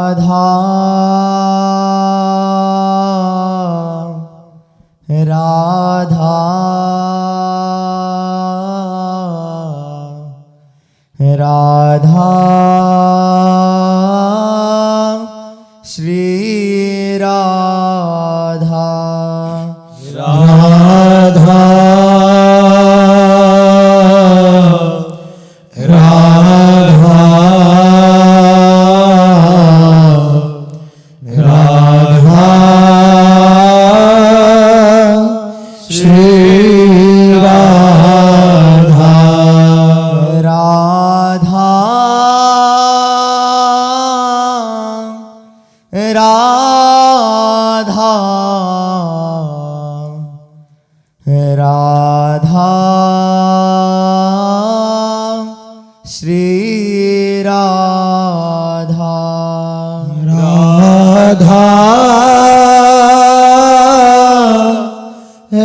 राधा राधा राधा श्री राधा राधा राधा राधा श्री राधा राधा राधा राधा श्री राधा राधा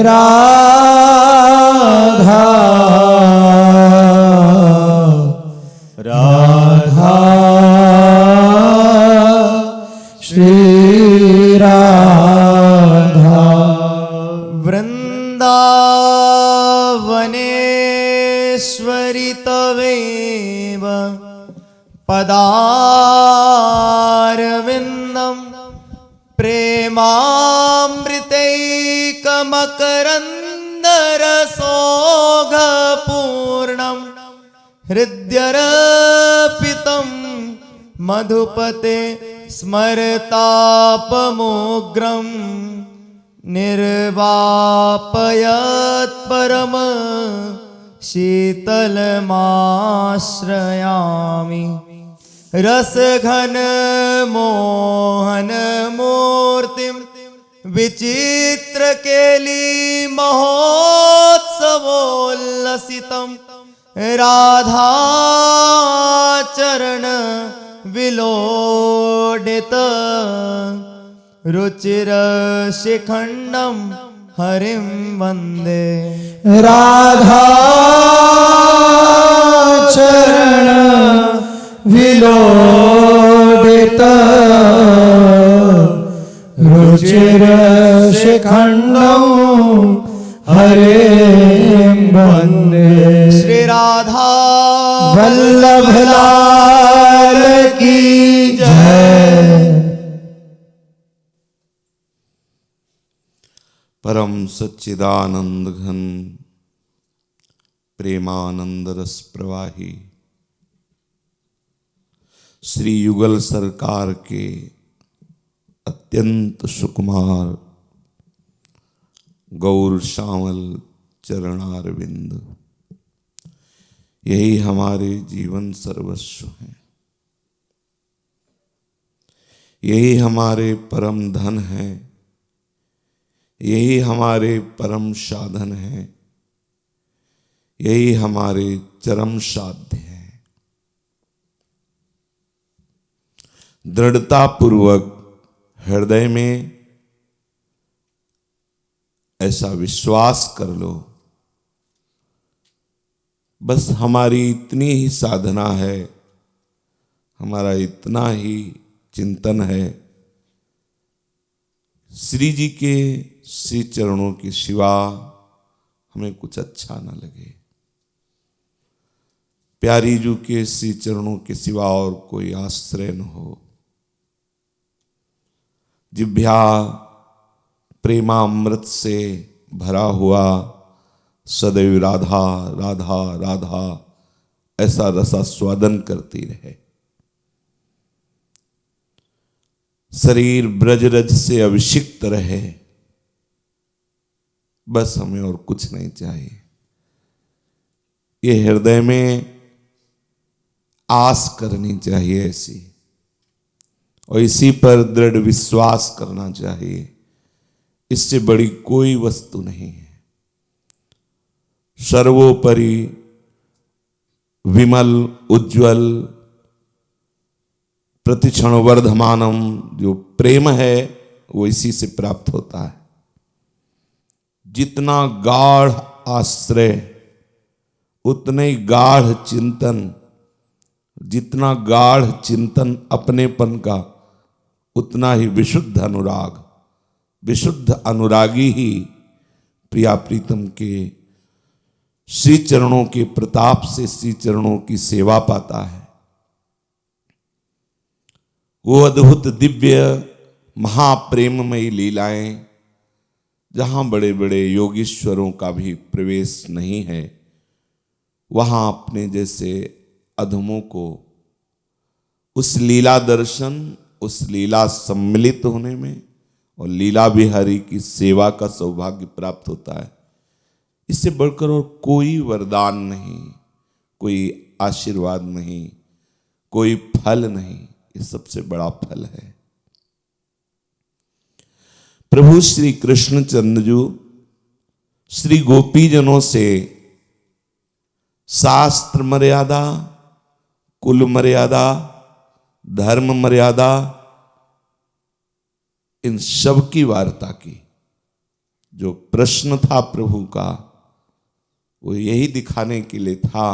राधा राधा श्री राधा वृन्दावनेश्वरि तवेव पदारविन्दं प्रेमामृतैकमकरन्दरसोऽघपूर्णं हृद्यर्पितं मधुपते स्मरतापमोग्रं निर्वापयत् परम शीतलमाश्रयामि रसघन मोहन मूर्तिं विचित्रकेली महोत्सवोल्लसितं राधाचरण विलोडित रुचिरशिखण्डं हरिं वन्दे राधा चरण विलोडित रुचिर शिखण्डं हरिं वन्दे श्री राधा वल्लभ लाल की जय। परम सच्चिदानंद घन प्रेमानंद रस प्रवाही श्री युगल सरकार के अत्यंत सुकुमार गौर श्यामल चरणारविंद, यही हमारे जीवन सर्वस्व है, यही हमारे परम धन है, यही हमारे परम साधन है, यही हमारे चरम साध्य है। दृढ़ता पूर्वक हृदय में ऐसा विश्वास कर लो, बस हमारी इतनी ही साधना है, हमारा इतना ही चिंतन है, श्री जी के श्री चरणों के सिवा हमें कुछ अच्छा न लगे, प्यारी जू के श्री चरणों के सिवा और कोई आश्रय न हो। जिभ्या प्रेमामृत से भरा हुआ सदैव राधा राधा राधा ऐसा रसास्वादन करती रहे, शरीर ब्रजरज से अभिषिक्त रहे, बस हमें और कुछ नहीं चाहिए। ये हृदय में आस करनी चाहिए ऐसी, और इसी पर दृढ़ विश्वास करना चाहिए। इससे बड़ी कोई वस्तु नहीं है। सर्वोपरि विमल उज्ज्वल प्रतिक्षण वर्धमानम जो प्रेम है वो इसी से प्राप्त होता है। जितना गाढ़ आश्रय उतने ही गाढ़ चिंतन, जितना गाढ़ चिंतन अपनेपन का उतना ही विशुद्ध अनुराग, विशुद्ध अनुरागी ही प्रिया प्रीतम के श्री चरणों के प्रताप से श्री चरणों की सेवा पाता है। वो अद्भुत दिव्य महाप्रेममयी लीलाएं जहां बड़े बड़े योगीश्वरों का भी प्रवेश नहीं है, वहां अपने जैसे अधमों को उस लीला दर्शन, उस लीला सम्मिलित होने में और लीला बिहारी की सेवा का सौभाग्य प्राप्त होता है। इससे बढ़कर और कोई वरदान नहीं, कोई आशीर्वाद नहीं, कोई फल नहीं। ये सबसे बड़ा फल है। प्रभु श्री कृष्णचंद्र श्री गोपीजनों से शास्त्र मर्यादा, कुल मर्यादा, धर्म मर्यादा, इन सब की वार्ता की। जो प्रश्न था प्रभु का वो यही दिखाने के लिए था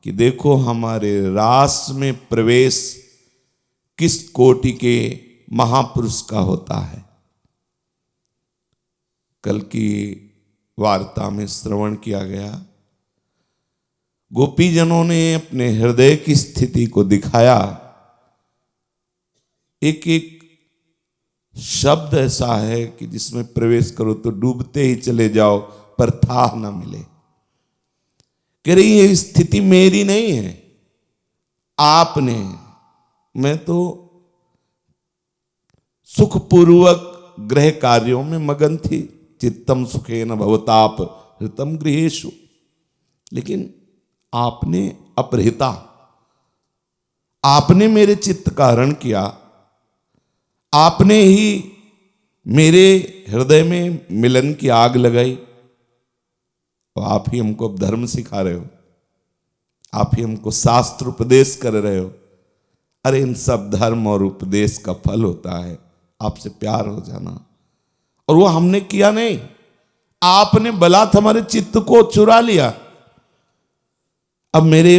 कि देखो हमारे रास में प्रवेश किस कोटि के महापुरुष का होता है। कल की वार्ता में श्रवण किया गया, गोपीजनों ने अपने हृदय की स्थिति को दिखाया। एक एक शब्द ऐसा है कि जिसमें प्रवेश करो तो डूबते ही चले जाओ पर था ना मिले। कह रही ये स्थिति मेरी नहीं है, आपने, मैं तो सुखपूर्वक गृह कार्यों में मगन थी। चित्तम सुखेन भवताप हृतम गृहेषु, लेकिन आपने अपहृता, आपने मेरे चित्त का हरण किया, आपने ही मेरे हृदय में मिलन की आग लगाई। और आप ही हमको अब धर्म सिखा रहे हो, आप ही हमको शास्त्र उपदेश कर रहे हो। अरे इन सब धर्म और उपदेश का फल होता है आपसे प्यार हो जाना, और वो हमने किया नहीं, आपने बलात् हमारे चित्त को चुरा लिया। अब मेरे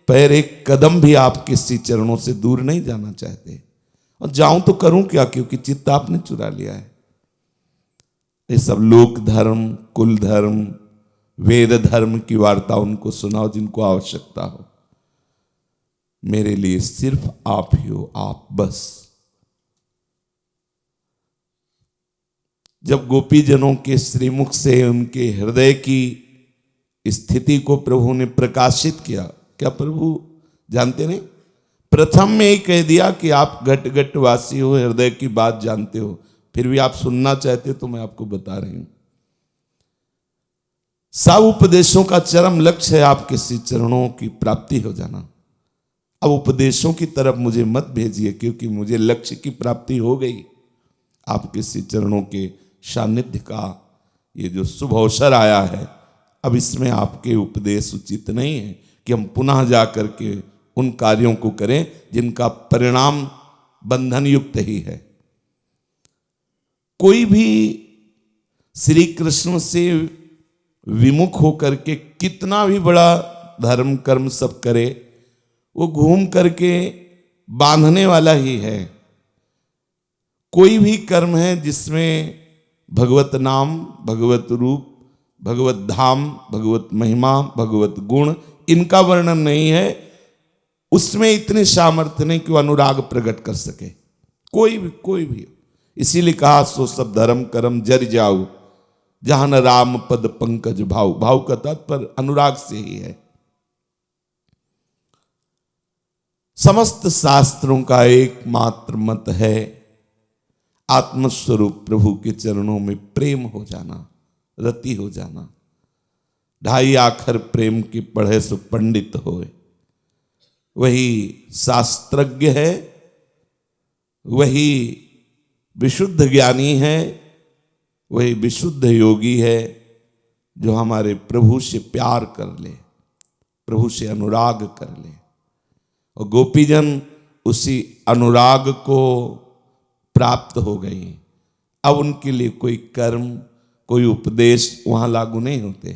पैर एक कदम भी आपके श्री चरणों से दूर नहीं जाना चाहते, और जाऊं तो करूं क्या, क्योंकि चित्त आपने चुरा लिया है। ये सब लोक धर्म, कुल धर्म, वेद धर्म की वार्ता उनको सुनाओ जिनको आवश्यकता हो। मेरे लिए सिर्फ आप ही हो, आप बस। जब गोपीजनों के श्रीमुख से उनके हृदय की स्थिति को प्रभु ने प्रकाशित किया, क्या प्रभु जानते नहीं? प्रथम में ही कह दिया कि आप घट घट वासी हो, हृदय की बात जानते हो, फिर भी आप सुनना चाहते तो मैं आपको बता रही हूं। सब उपदेशों का चरम लक्ष्य है आपके श्री चरणों की प्राप्ति हो जाना। अब उपदेशों की तरफ मुझे मत भेजिए, क्योंकि मुझे लक्ष्य की प्राप्ति हो गई। आपके श्री चरणों के सानिध्य का ये जो शुभ अवसर आया है, अब इसमें आपके उपदेश उचित नहीं है कि हम पुनः जा करके उन कार्यों को करें जिनका परिणाम बंधन युक्त ही है। कोई भी श्री कृष्ण से विमुख होकर के कितना भी बड़ा धर्म कर्म सब करे, वो घूम करके बांधने वाला ही है। कोई भी कर्म है जिसमें भगवत नाम, भगवत रूप, भगवत धाम, भगवत महिमा, भगवत गुण, इनका वर्णन नहीं है, उसमें इतने सामर्थ्य नहीं कि वो अनुराग प्रकट कर सके। कोई भी। इसीलिए कहा सो सब धर्म कर्म जर जाऊ, जहां न राम पद पंकज भाव। भाव का तात्पर्य अनुराग से ही है। समस्त शास्त्रों का एकमात्र मत है आत्मस्वरूप प्रभु के चरणों में प्रेम हो जाना, रति हो जाना। ढाई आखर प्रेम की पढ़े सो पंडित होए। वही शास्त्रज्ञ है, वही विशुद्ध ज्ञानी है, वही विशुद्ध योगी है जो हमारे प्रभु से प्यार कर ले, प्रभु से अनुराग कर ले। और गोपीजन उसी अनुराग को प्राप्त हो गई। अब उनके लिए कोई कर्म, कोई उपदेश वहां लागू नहीं होते।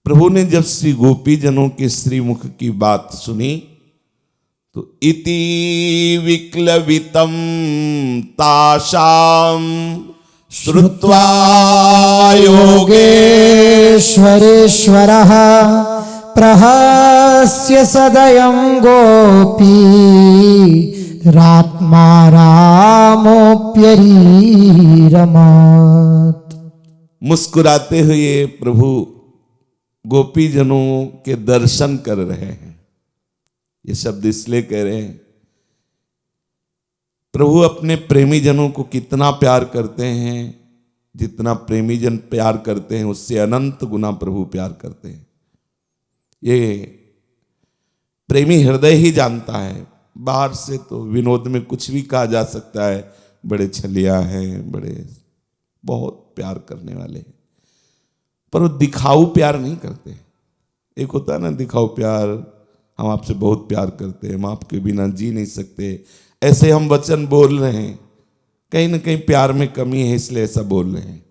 प्रभु ने जब श्री गोपीजनों के श्रीमुख की बात सुनी तो इति विक्लवितं तासाम श्रुत्वा योगेश्वरेश्वरः प्रहस्य सदयं गोपी रात्मा रामोऽप्यरीरमत्। मुस्कुराते हुए प्रभु गोपीजनों के दर्शन कर रहे हैं। ये शब्द इसलिए कह रहे हैं, प्रभु अपने प्रेमी जनों को कितना प्यार करते हैं, जितना प्रेमी जन प्यार करते हैं उससे अनंत गुना प्रभु प्यार करते हैं। ये प्रेमी हृदय ही जानता है। बाहर से तो विनोद में कुछ भी कहा जा सकता है, बड़े छलिया हैं, बड़े बहुत प्यार करने वाले हैं, पर वो दिखाऊ प्यार नहीं करते। एक होता है ना दिखाऊ प्यार, हम आपसे बहुत प्यार करते हैं, हम आपके बिना जी नहीं सकते, ऐसे हम वचन बोल रहे हैं, कहीं ना कहीं प्यार में कमी है इसलिए ऐसा बोल रहे हैं।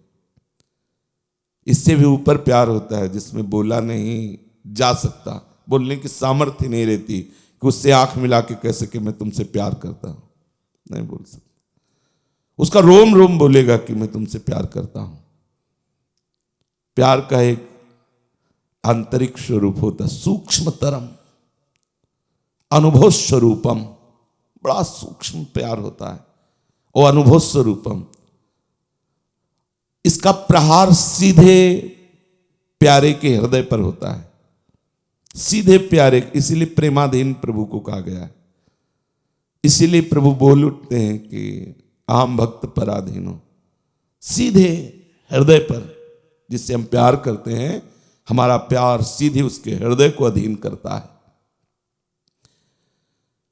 इससे भी ऊपर प्यार होता है जिसमें बोला नहीं जा सकता, बोलने की सामर्थ्य नहीं रहती कि उससे आंख मिला के कह सके मैं तुमसे प्यार करता हूं, नहीं बोल सकता। उसका रोम रोम बोलेगा कि मैं तुमसे प्यार करता हूं। प्यार का एक आंतरिक स्वरूप होता, सूक्ष्मतरम अनुभव स्वरूपम, बड़ा सूक्ष्म प्यार होता है और अनुभव स्वरूपम। इसका प्रहार सीधे प्यारे के हृदय पर होता है, सीधे प्यारे, इसीलिए प्रेमाधीन प्रभु को कहा गया है। इसीलिए प्रभु बोल उठते हैं कि आम भक्त पराधीनो, सीधे हृदय पर जिससे हम प्यार करते हैं, हमारा प्यार सीधे उसके हृदय को अधीन करता है।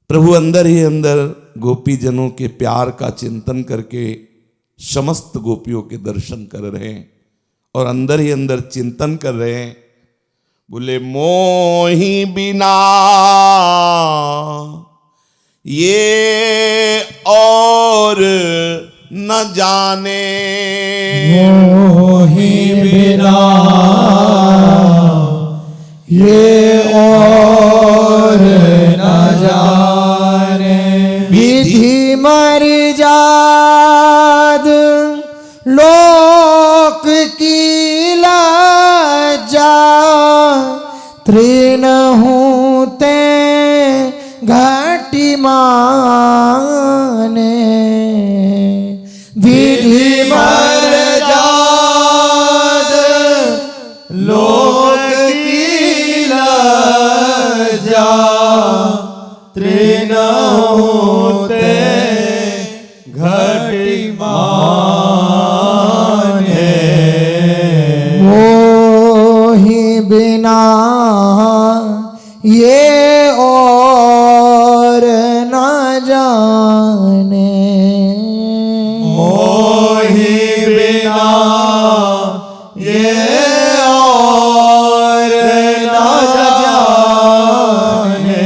प्रभु अंदर ही अंदर गोपी जनों के प्यार का चिंतन करके समस्त गोपियों के दर्शन कर रहे हैं और अंदर ही अंदर चिंतन कर रहे हैं। बोले मोहि बिना ये और न जाने, मोहि बिना ये और न जाने, विधि मर्याद लोक की लज्जा, तृण हूते घटी माने, विधि मर्याद लोक की लज्जा, तृण हूते घटी माने, मोहि बिना ये और न जाने, मोहि बिना ये और न जाने,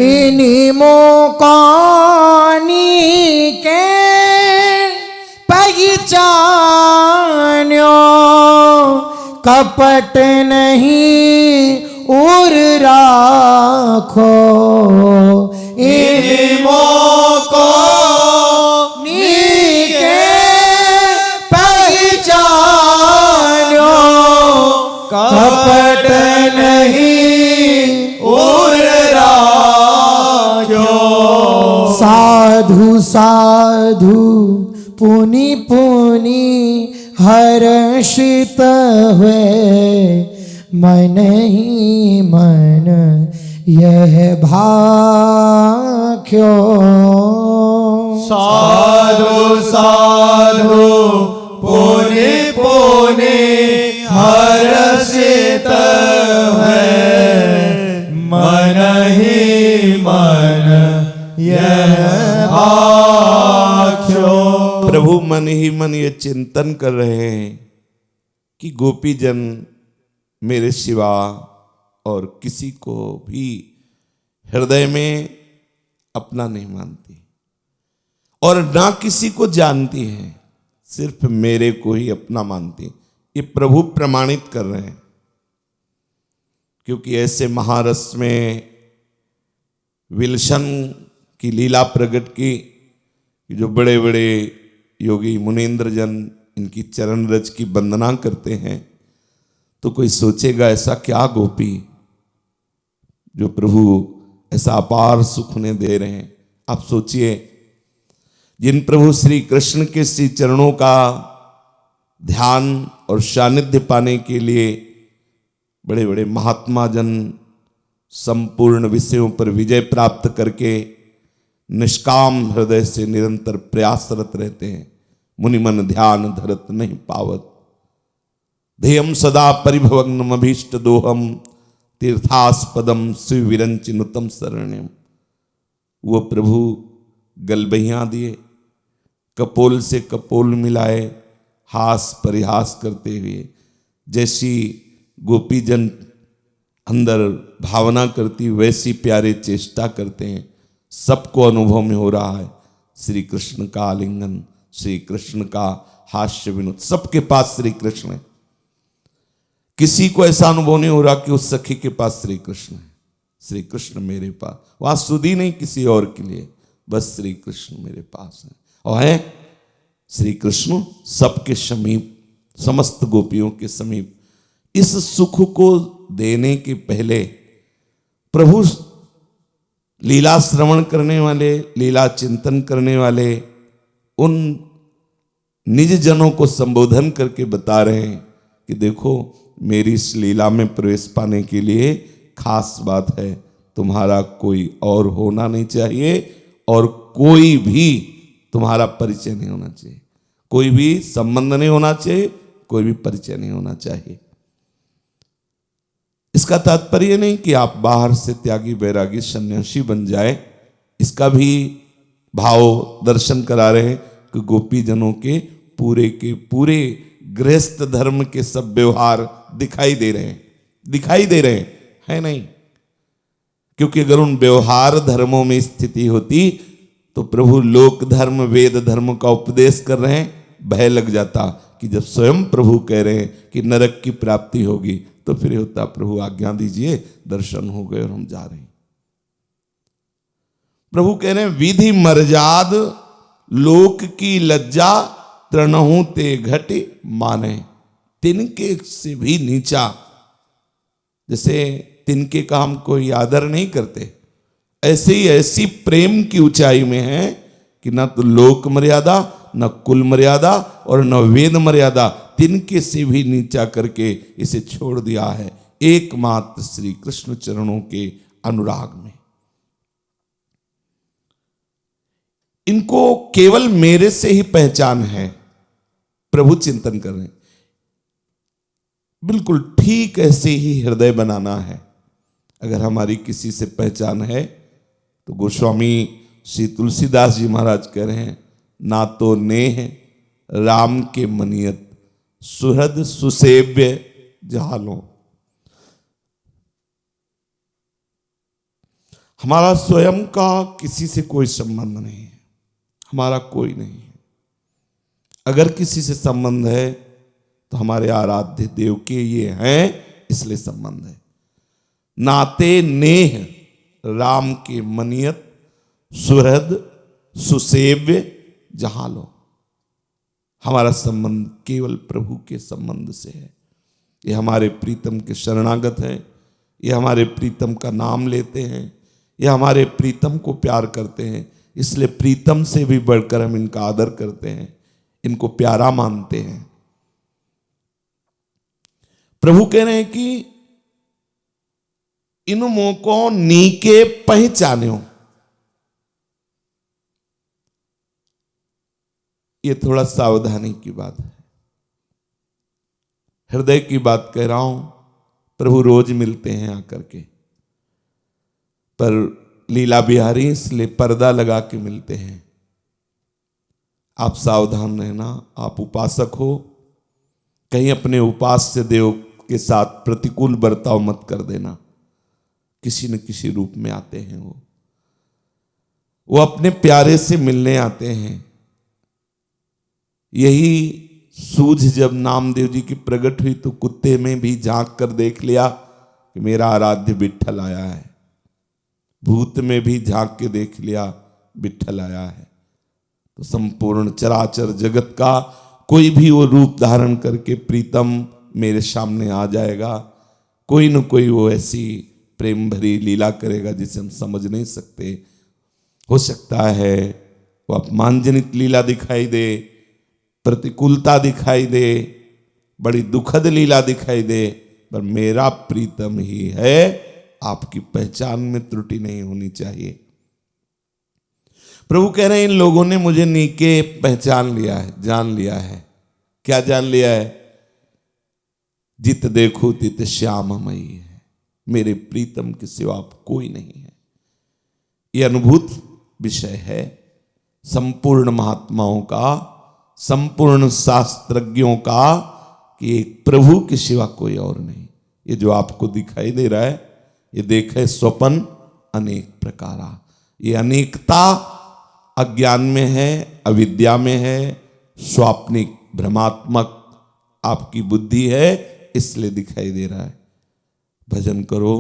इन्हीं मोकानी के पहचान्यो, कपट नहीं उर राखो, इन्हीं मोकानी के पहचान्यो, कपट नहीं उर राखो, साधु साधु पुनि पुनि हर्षित हुए, मन ही मन यह भाख्यो, साधु साधु पुनि पुनि हर्षित हुए, मन ही मन यह भाख्यो। प्रभु मन ही मन ये चिंतन कर रहे हैं कि गोपीजन मेरे सिवा और किसी को भी हृदय में अपना नहीं मानती और ना किसी को जानती है, सिर्फ मेरे को ही अपना मानती। ये प्रभु प्रमाणित कर रहे हैं, क्योंकि ऐसे महारस में विल्सन की लीला प्रकट की कि जो बड़े बड़े योगी मुनीन्द्र जन इनकी चरण रज की वंदना करते हैं, तो कोई सोचेगा ऐसा क्या गोपी जो प्रभु ऐसा अपार सुख उन्हें दे रहे हैं। आप सोचिए, जिन प्रभु श्री कृष्ण के श्री चरणों का ध्यान और सानिध्य पाने के लिए बड़े बड़े महात्मा जन संपूर्ण विषयों पर विजय प्राप्त करके निष्काम हृदय से निरंतर प्रयासरत रहते हैं। मुनिमन ध्यान धरत नहीं पावत, ध्येयम सदा परिभवग्नमभीष्ट दोहम, तीर्थास्पदम शिवविरंचिनुतम शरण्यम। वो प्रभु गलबहियां दिए, कपोल से कपोल मिलाए, हास परिहास करते हुए जैसी गोपीजन अंदर भावना करती वैसी प्यारे चेष्टा करते हैं। सबको अनुभव में हो रहा है श्री कृष्ण का आलिंगन, श्री कृष्ण का हास्य विनोद, सबके पास श्री कृष्ण है। किसी को ऐसा अनुभव नहीं हो रहा कि उस सखी के पास श्री कृष्ण है। श्री कृष्ण मेरे पास, वहां सुधी नहीं किसी और के लिए, बस श्री कृष्ण मेरे पास है। और है श्री कृष्ण सबके समीप, समस्त गोपियों के समीप। इस सुख को देने के पहले प्रभु लीला श्रवण करने वाले, लीला चिंतन करने वाले उन निज जनों को संबोधन करके बता रहे हैं कि देखो, मेरी इस लीला में प्रवेश पाने के लिए खास बात है, तुम्हारा कोई और होना नहीं चाहिए और कोई भी तुम्हारा परिचय नहीं होना चाहिए, कोई भी संबंध नहीं होना चाहिए, कोई भी परिचय नहीं होना चाहिए। इसका तात्पर्य नहीं कि आप बाहर से त्यागी बैरागी सन्यासी बन जाए, इसका भी भाव दर्शन करा रहे हैं कि गोपी जनों के पूरे गृहस्थ धर्म के सब व्यवहार दिखाई दे रहे हैं, है नहीं? क्योंकि अगर उन व्यवहार धर्मों में स्थिति होती तो प्रभु लोक धर्म वेद धर्म का उपदेश कर रहे हैं, भय लग जाता कि जब स्वयं प्रभु कह रहे हैं कि नरक की प्राप्ति होगी तो फिर होता प्रभु आज्ञा दीजिए, दर्शन हो गए और हम जा रहे हैं। प्रभु कह रहे हैं विधि मर्याद लोक की लज्जा तृणहु ते घटे माने। तिनके से भी नीचा, जैसे तिनके का हम कोई आदर नहीं करते, ऐसे ही ऐसी प्रेम की ऊंचाई में है कि न तो लोक मर्यादा, न कुल मर्यादा और न वेद मर्यादा, तिनके से भी नीचा करके इसे छोड़ दिया है एकमात्र श्री कृष्ण चरणों के अनुराग में। इनको केवल मेरे से ही पहचान है, प्रभु चिंतन कर रहे हैं। बिल्कुल ठीक ऐसे ही हृदय बनाना है। अगर हमारी किसी से पहचान है तो गोस्वामी श्री तुलसीदास जी महाराज कह रहे हैं, ना तो नेह राम के मनियत सुहृद सुसेव्य जहालो। हमारा स्वयं का किसी से कोई संबंध नहीं है, हमारा कोई नहीं है। अगर किसी से संबंध है तो हमारे आराध्य देव के ये हैं, इसलिए संबंध है। नाते नेह राम के मनियत सुहृद सुसेव्य जहां लो। हमारा संबंध केवल प्रभु के संबंध से है। ये हमारे प्रीतम के शरणागत हैं, ये हमारे प्रीतम का नाम लेते हैं, ये हमारे प्रीतम को प्यार करते हैं, इसलिए प्रीतम से भी बढ़कर हम इनका आदर करते हैं, इनको प्यारा मानते हैं। प्रभु कह रहे हैं कि इन मोको नीके पहचान्यो। ये थोड़ा सावधानी की बात है, हृदय की बात कह रहा हूं। प्रभु रोज मिलते हैं आकर के, पर लीला बिहारी इसलिए पर्दा लगा के मिलते हैं। आप सावधान रहना, आप उपासक हो, कहीं अपने उपास्य देव के साथ प्रतिकूल बर्ताव मत कर देना। किसी न किसी रूप में आते हैं वो अपने प्यारे से मिलने आते हैं। यही सूझ जब नामदेव जी की प्रकट हुई तो कुत्ते में भी झांक कर देख लिया कि मेरा आराध्य विट्ठल आया है। भूत में भी झांक के देख लिया विठ्ठल आया है। तो संपूर्ण चराचर जगत का कोई भी वो रूप धारण करके प्रीतम मेरे सामने आ जाएगा। कोई न कोई वो ऐसी प्रेम भरी लीला करेगा जिसे हम समझ नहीं सकते। हो सकता है वो अपमानजनित लीला दिखाई दे, प्रतिकूलता दिखाई दे, बड़ी दुखद लीला दिखाई दे, पर मेरा प्रीतम ही है। आपकी पहचान में त्रुटि नहीं होनी चाहिए। प्रभु कह रहे हैं इन लोगों ने मुझे नीके पहचान लिया है, जान लिया है। क्या जान लिया है? जित देखो तित श्याममयी है, मेरे प्रीतम के सिवा कोई नहीं है। यह अनुभूत विषय है संपूर्ण महात्माओं का, संपूर्ण शास्त्रज्ञों का, कि एक प्रभु के सिवा कोई और नहीं। ये जो आपको दिखाई दे रहा है, ये देखे स्वपन अनेक प्रकारा। ये अनेकता अज्ञान में है, अविद्या में है, स्वाप्निक भ्रमात्मक आपकी बुद्धि है, इसलिए दिखाई दे रहा है। भजन करो,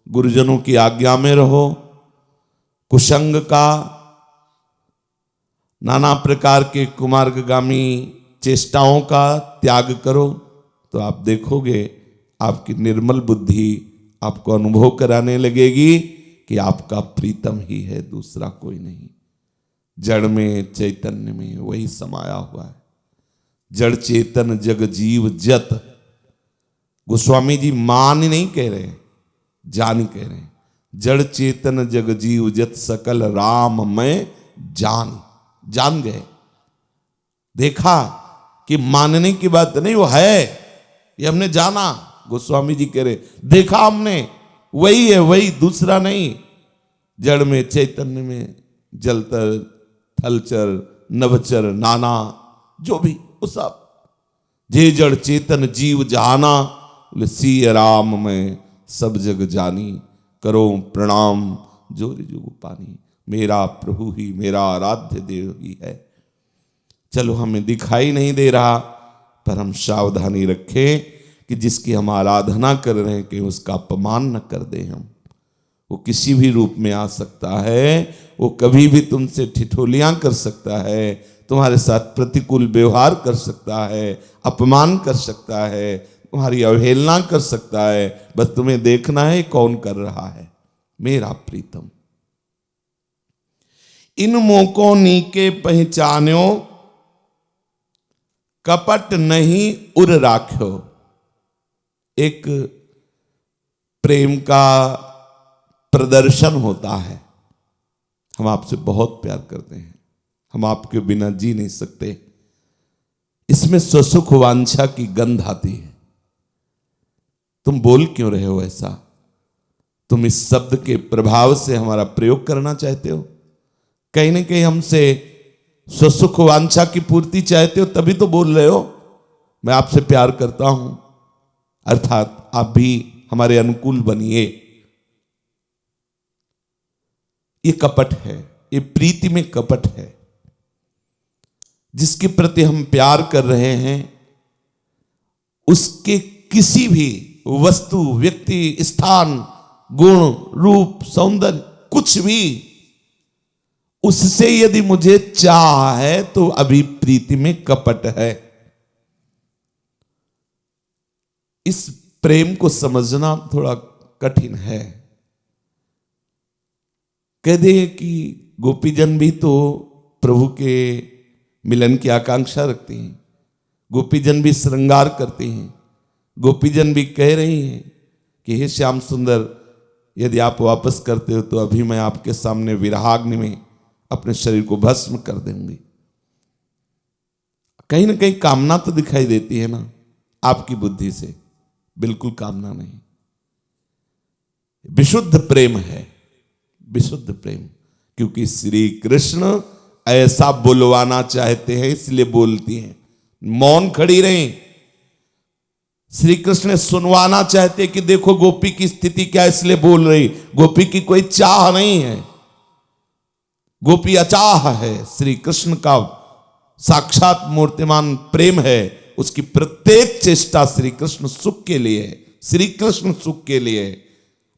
गुरुजनों की आज्ञा में रहो, कुसंग का, नाना प्रकार के कुमार्गगामी चेष्टाओं का त्याग करो, तो आप देखोगे आपकी निर्मल बुद्धि आपको अनुभव कराने लगेगी कि आपका प्रीतम ही है, दूसरा कोई नहीं। जड़ में चैतन्य में वही समाया हुआ है। जड़ चेतन जग जीव जत। गोस्वामी जी मान नहीं कह रहे, जान कह रहे हैं। जड़ चेतन जग जीव जत सकल राम मैं जान गए। देखा कि मानने की बात नहीं, वो है, ये हमने जाना। गोस्वामी जी कह रहे देखा हमने, वही है, वही, दूसरा नहीं। जड़ में चैतन्य में जलतर थलचर नभचर नाना जो भी वो सब, जे जड़ चेतन जीव जहाना, बोले सिय राम में सब जग जानी, करो प्रणाम जोरी जुग पानी। मेरा प्रभु ही, मेरा आराध्य देव ही है। चलो हमें दिखाई नहीं दे रहा, पर हम सावधानी रखें कि जिसकी हम आराधना कर रहे हैं कि उसका अपमान न कर दें हम। वो किसी भी रूप में आ सकता है, वो कभी भी तुमसे ठिठोलियां कर सकता है, तुम्हारे साथ प्रतिकूल व्यवहार कर सकता है, अपमान कर सकता है, तुम्हारी अवहेलना कर सकता है। बस तुम्हें देखना है कौन कर रहा है, मेरा प्रीतम। इन मोको नीके पहचान्यो, कपट नहीं उर राख्यो। एक प्रेम का प्रदर्शन होता है। हम आपसे बहुत प्यार करते हैं, हम आपके बिना जी नहीं सकते। इसमें स्वसुख वांछा की गंध आती है। तुम बोल क्यों रहे हो ऐसा? तुम इस शब्द के प्रभाव से हमारा प्रयोग करना चाहते हो। कहीं ना कहीं हमसे स्वसुख वांछा की पूर्ति चाहते हो, तभी तो बोल रहे हो मैं आपसे प्यार करता हूं, अर्थात आप भी हमारे अनुकूल बनिए। ये कपट है, ये प्रीति में कपट है। जिसके प्रति हम प्यार कर रहे हैं उसके किसी भी वस्तु, व्यक्ति, स्थान, गुण, रूप, सौंदर्य, कुछ भी, उससे यदि मुझे चाह है तो अभी प्रीति में कपट है। इस प्रेम को समझना थोड़ा कठिन है। कह दे कि गोपीजन भी तो प्रभु के मिलन की आकांक्षा रखते हैं, गोपीजन भी श्रृंगार करते हैं, गोपीजन भी कह रही हैं कि हे श्याम सुंदर, यदि आप वापस करते हो तो अभी मैं आपके सामने विरहाग्नि में अपने शरीर को भस्म कर दूंगी। कहीं ना कहीं कामना तो दिखाई देती है ना आपकी बुद्धि से, बिल्कुल कामना नहीं। विशुद्ध प्रेम है, विशुद्ध प्रेम, क्योंकि श्री कृष्ण ऐसा बुलवाना चाहते हैं इसलिए बोलती हैं। मौन खड़ी रहीं। श्री कृष्ण सुनवाना चाहते कि देखो गोपी की स्थिति क्या, इसलिए बोल रही। गोपी की कोई चाह नहीं है, गोपी अचाह है। श्री कृष्ण का साक्षात मूर्तिमान प्रेम है, उसकी प्रत्येक चेष्टा श्री कृष्ण सुख के लिए है, श्री कृष्ण सुख के लिए।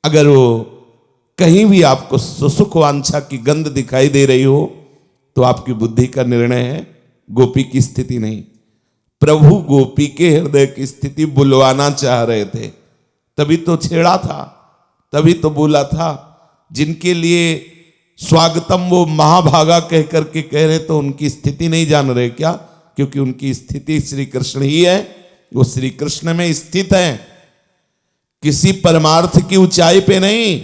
अगर वो कहीं भी आपको सुसुख वांछा की गंध दिखाई दे रही हो तो आपकी बुद्धि का निर्णय है, गोपी की स्थिति नहीं। प्रभु गोपी के हृदय की स्थिति बुलवाना चाह रहे थे, तभी तो छेड़ा था, तभी तो बोला था। जिनके लिए स्वागतम वो महाभागा कह करके कह रहे तो उनकी स्थिति नहीं जान रहे क्या? क्योंकि उनकी स्थिति श्री कृष्ण ही है, वो श्री कृष्ण में स्थित है, किसी परमार्थ की ऊंचाई पे नहीं।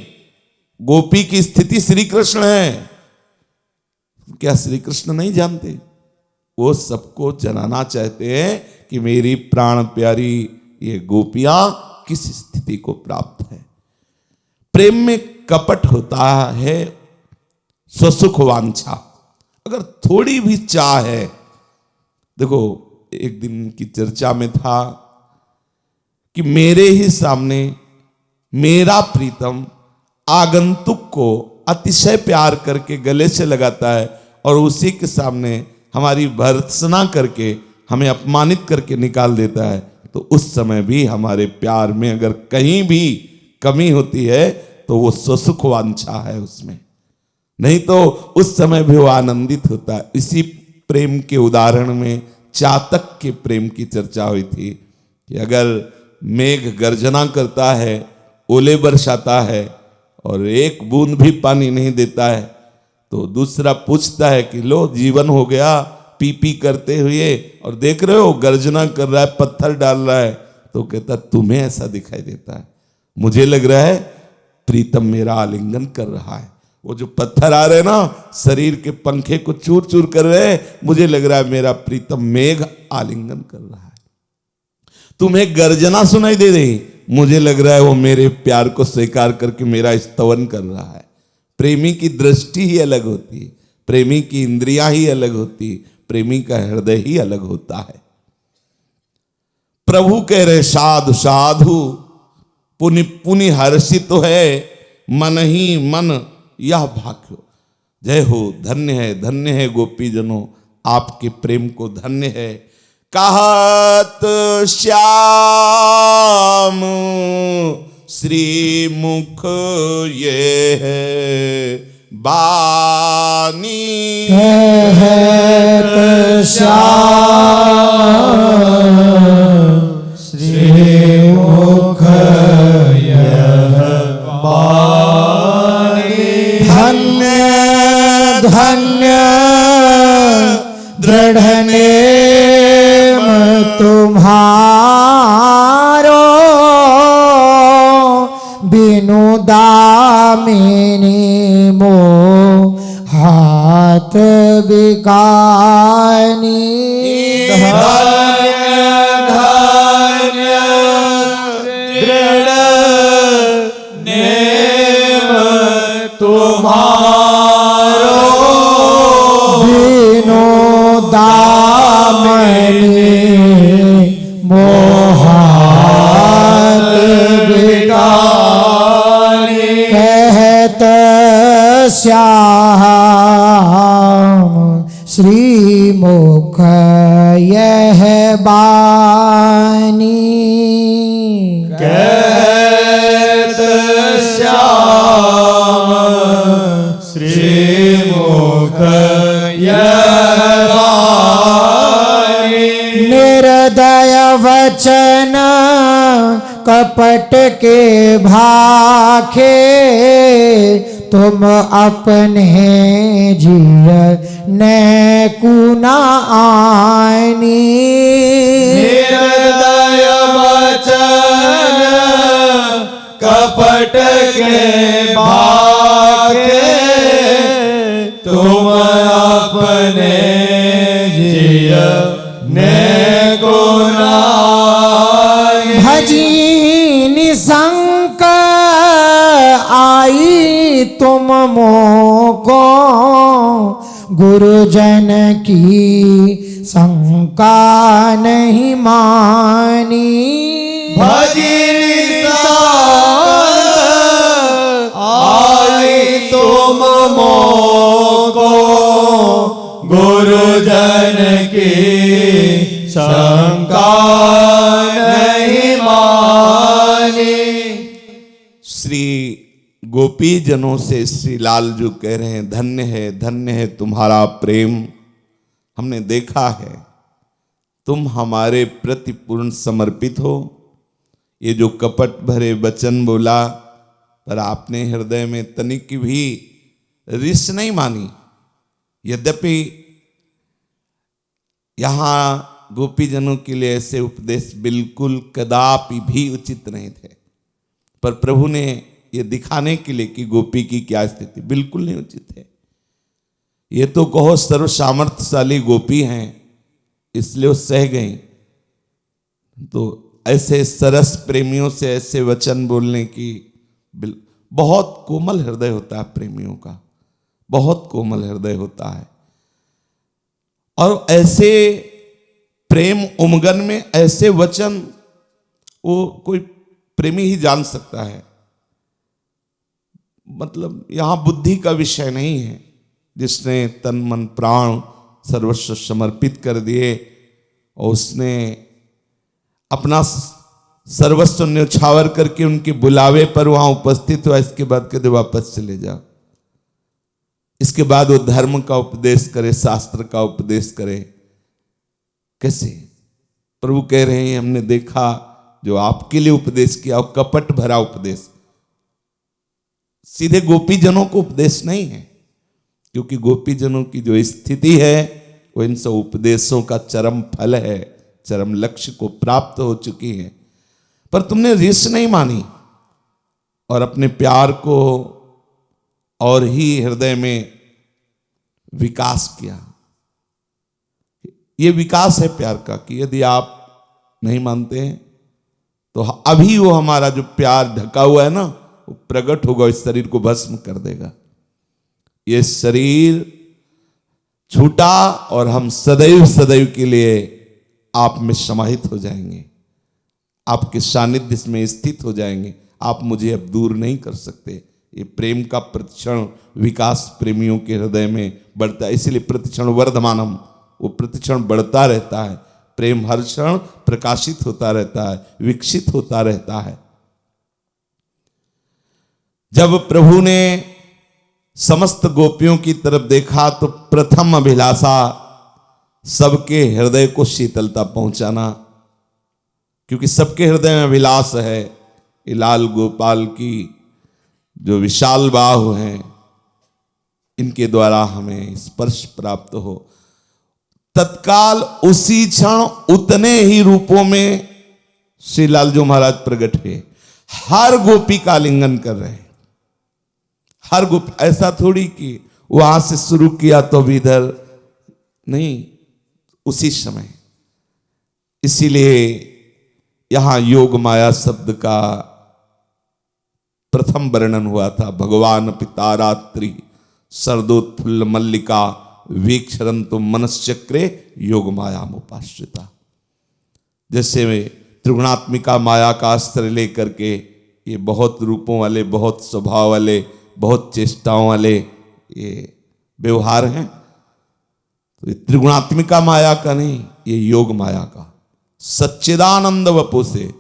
गोपी की स्थिति श्री कृष्ण है। क्या श्री कृष्ण नहीं जानते? वो सबको जनाना चाहते हैं कि मेरी प्राण प्यारी ये गोपियां किस स्थिति को प्राप्त है। प्रेम में कपट होता है, स्वसुख वांछा। अगर थोड़ी भी चाह है, देखो एक दिन की चर्चा में था कि मेरे ही सामने मेरा प्रीतम आगंतुक को अतिशय प्यार करके गले से लगाता है और उसी के सामने हमारी भर्त्सना करके हमें अपमानित करके निकाल देता है, तो उस समय भी हमारे प्यार में अगर कहीं भी कमी होती है तो वो स्वसुख वांछा है उसमें, नहीं तो उस समय भी वो आनंदित होता है। इसी प्रेम के उदाहरण में चातक के प्रेम की चर्चा हुई थी कि अगर मेघ गर्जना करता है, ओले बरसाता है और एक बूंद भी पानी नहीं देता है, तो दूसरा पूछता है कि लो जीवन हो गया पी पी करते हुए, और देख रहे हो गर्जना कर रहा है, पत्थर डाल रहा है, तो कहता तुम्हें ऐसा दिखाई देता है, मुझे लग रहा है प्रीतम मेरा आलिंगन कर रहा है। वो जो पत्थर आ रहे ना शरीर के पंखे को चूर चूर कर रहे हैं, मुझे लग रहा है मेरा प्रीतम मेघ आलिंगन कर रहा है। तुम्हें गर्जना सुनाई दे रही, मुझे लग रहा है वो मेरे प्यार को स्वीकार करके मेरा स्तवन कर रहा है। प्रेमी की दृष्टि ही अलग होती है, प्रेमी की इंद्रियां ही अलग होती है, प्रेमी का हृदय ही अलग होता है। प्रभु कह रहे साधु साधु पुनि पुनि हर्षित तो है मन ही मन यह भाग्यो। जय हो, धन्य है गोपी जनों, आपके प्रेम को धन्य है। कहत श्याम श्री मुख ये है बानी, कहत श्याम श्री मुख यह बानी। धन्य धन्य दृढ़ नेम तुम्हारो, बिनु दामिनी मो हाथ बिकानी। धन्य धन्य दृढ़ नेम तुम्हारो, बिनु दामिनी मोहात बिकानी। कहत श्याम श्री मुख यह बानी। कहत श्याम श्री मुख यह बानी। निर्दय वचन कपट के भाखे, तुम अपने जिय ने कुना आनी। निर्दय वचन कपट के भागे, तुम अपने जिय ने को नाई। भजी निशंक आई तुम मोको, गुरुजन की शंका नहीं मानी। भजी आई तुम मोको, गुरुजन की शंका नहीं मानी। श्री गोपी जनों से श्री लाल जो कह रहे हैं, धन्य है तुम्हारा प्रेम। हमने देखा है तुम हमारे प्रति पूर्ण समर्पित हो। ये जो कपट भरे वचन बोला, पर आपने हृदय में तनिक भी रिस नहीं मानी। यद्यपि यहां गोपीजनों के लिए ऐसे उपदेश बिल्कुल कदापि भी उचित नहीं थे, पर प्रभु ने ये दिखाने के लिए कि गोपी की क्या स्थिति, बिल्कुल नहीं उचित है। ये तो कहो सर्व सामर्थ्यशाली गोपी हैं, इसलिए वो सह गई। तो ऐसे सरस प्रेमियों से ऐसे वचन बोलने की बहुत कोमल हृदय होता है प्रेमियों का, बहुत कोमल हृदय होता है। और ऐसे प्रेम उमगन में ऐसे वचन वो कोई प्रेमी ही जान सकता है। मतलब यहां बुद्धि का विषय नहीं है। जिसने तन मन प्राण सर्वस्व समर्पित कर दिए और उसने अपना सर्वस्व न्यौछावर करके उनके बुलावे पर वहां उपस्थित हुआ, इसके बाद कहते वापस चले जाओ। इसके बाद वो धर्म का उपदेश करे, शास्त्र का उपदेश करे। कैसे? प्रभु कह रहे हैं हमने देखा जो आपके लिए उपदेश किया, और कपट भरा उपदेश, सीधे गोपीजनों को उपदेश नहीं है, क्योंकि गोपीजनों की जो स्थिति है वो इन सब उपदेशों का चरम फल है, चरम लक्ष्य को प्राप्त हो चुकी है। पर तुमने रिस नहीं मानी और अपने प्यार को और ही हृदय में विकास किया। ये विकास है प्यार का, कि यदि आप नहीं मानते हैं तो अभी वो हमारा जो प्यार ढका हुआ है ना, वो प्रकट होगा, इस शरीर को भस्म कर देगा। ये शरीर छूटा और हम सदैव सदैव के लिए आप में समाहित हो जाएंगे, आपके सानिध्य में स्थित हो जाएंगे। आप मुझे अब दूर नहीं कर सकते। ये प्रेम का प्रतिक्षण विकास प्रेमियों के हृदय में बढ़ता है, इसलिए प्रतिक्षण वर्धमानम, वो प्रतिक्षण बढ़ता रहता है। प्रेम हर क्षण प्रकाशित होता रहता है, विकसित होता रहता है। जब प्रभु ने समस्त गोपियों की तरफ देखा तो प्रथम अभिलाषा सबके हृदय को शीतलता पहुंचाना, क्योंकि सबके हृदय में अभिलाष है ये लाल गोपाल की जो विशाल बाहु हैं, इनके द्वारा हमें स्पर्श प्राप्त हो। तत्काल उसी क्षण उतने ही रूपों में श्री लालजू महाराज प्रकट हुए। हर गोपी का आलिंगन कर रहे हैं, हर गोपी। ऐसा थोड़ी कि वहां से शुरू किया तो भी इधर नहीं, उसी समय। इसीलिए यहां योग माया शब्द का प्रथम वर्णन हुआ था। भगवान पिता रात्रि शरदोत्फुल्ल मल्लिका वीक्षरंतु मनश्चक्रे योग माया उपाश्रिता। जैसे में त्रिगुणात्मिका माया का अस्त्र लेकर के ये बहुत रूपों वाले, बहुत स्वभाव वाले, बहुत चेष्टाओं वाले ये व्यवहार हैं, तो ये त्रिगुणात्मिका माया का नहीं, ये योग माया का सच्चिदानंद वपु से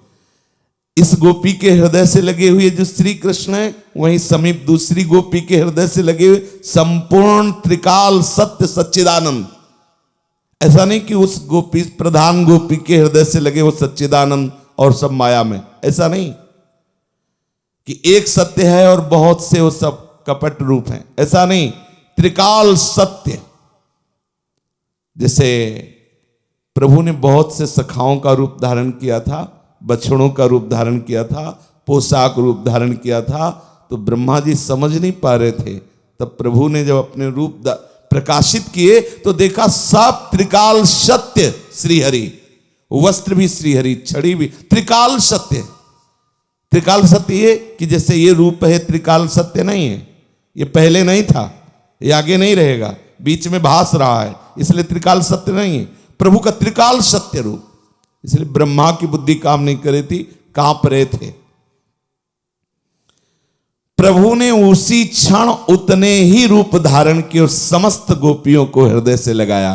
इस गोपी के हृदय से लगे हुए जो श्री कृष्ण है, वहीं समीप दूसरी गोपी के हृदय से लगे हुए संपूर्ण त्रिकाल सत्य सच्चिदानंद। ऐसा नहीं कि उस गोपी प्रधान गोपी के हृदय से लगे वो सच्चिदानंद और सब माया में, ऐसा नहीं कि एक सत्य है और बहुत से वो सब कपट रूप हैं, ऐसा नहीं। त्रिकाल सत्य। जैसे प्रभु ने बहुत से सखाओं का रूप धारण किया था, बछड़ों का रूप धारण किया था, पोशाक रूप धारण किया था, तो ब्रह्मा जी समझ नहीं पा रहे थे। तब प्रभु ने जब अपने रूप प्रकाशित किए तो देखा सब त्रिकाल सत्य श्रीहरि, वस्त्र भी श्रीहरि, छड़ी भी त्रिकाल सत्य। त्रिकाल सत्य ये कि जैसे ये रूप है त्रिकाल सत्य नहीं है, ये पहले नहीं था, ये आगे नहीं रहेगा, बीच में भास रहा है, इसलिए त्रिकाल सत्य नहीं है। प्रभु का त्रिकाल सत्य रूप, इसलिए ब्रह्मा की बुद्धि काम नहीं कर रही थी, कांप रहे थे। प्रभु ने उसी क्षण उतने ही रूप धारण किए और समस्त गोपियों को हृदय से लगाया।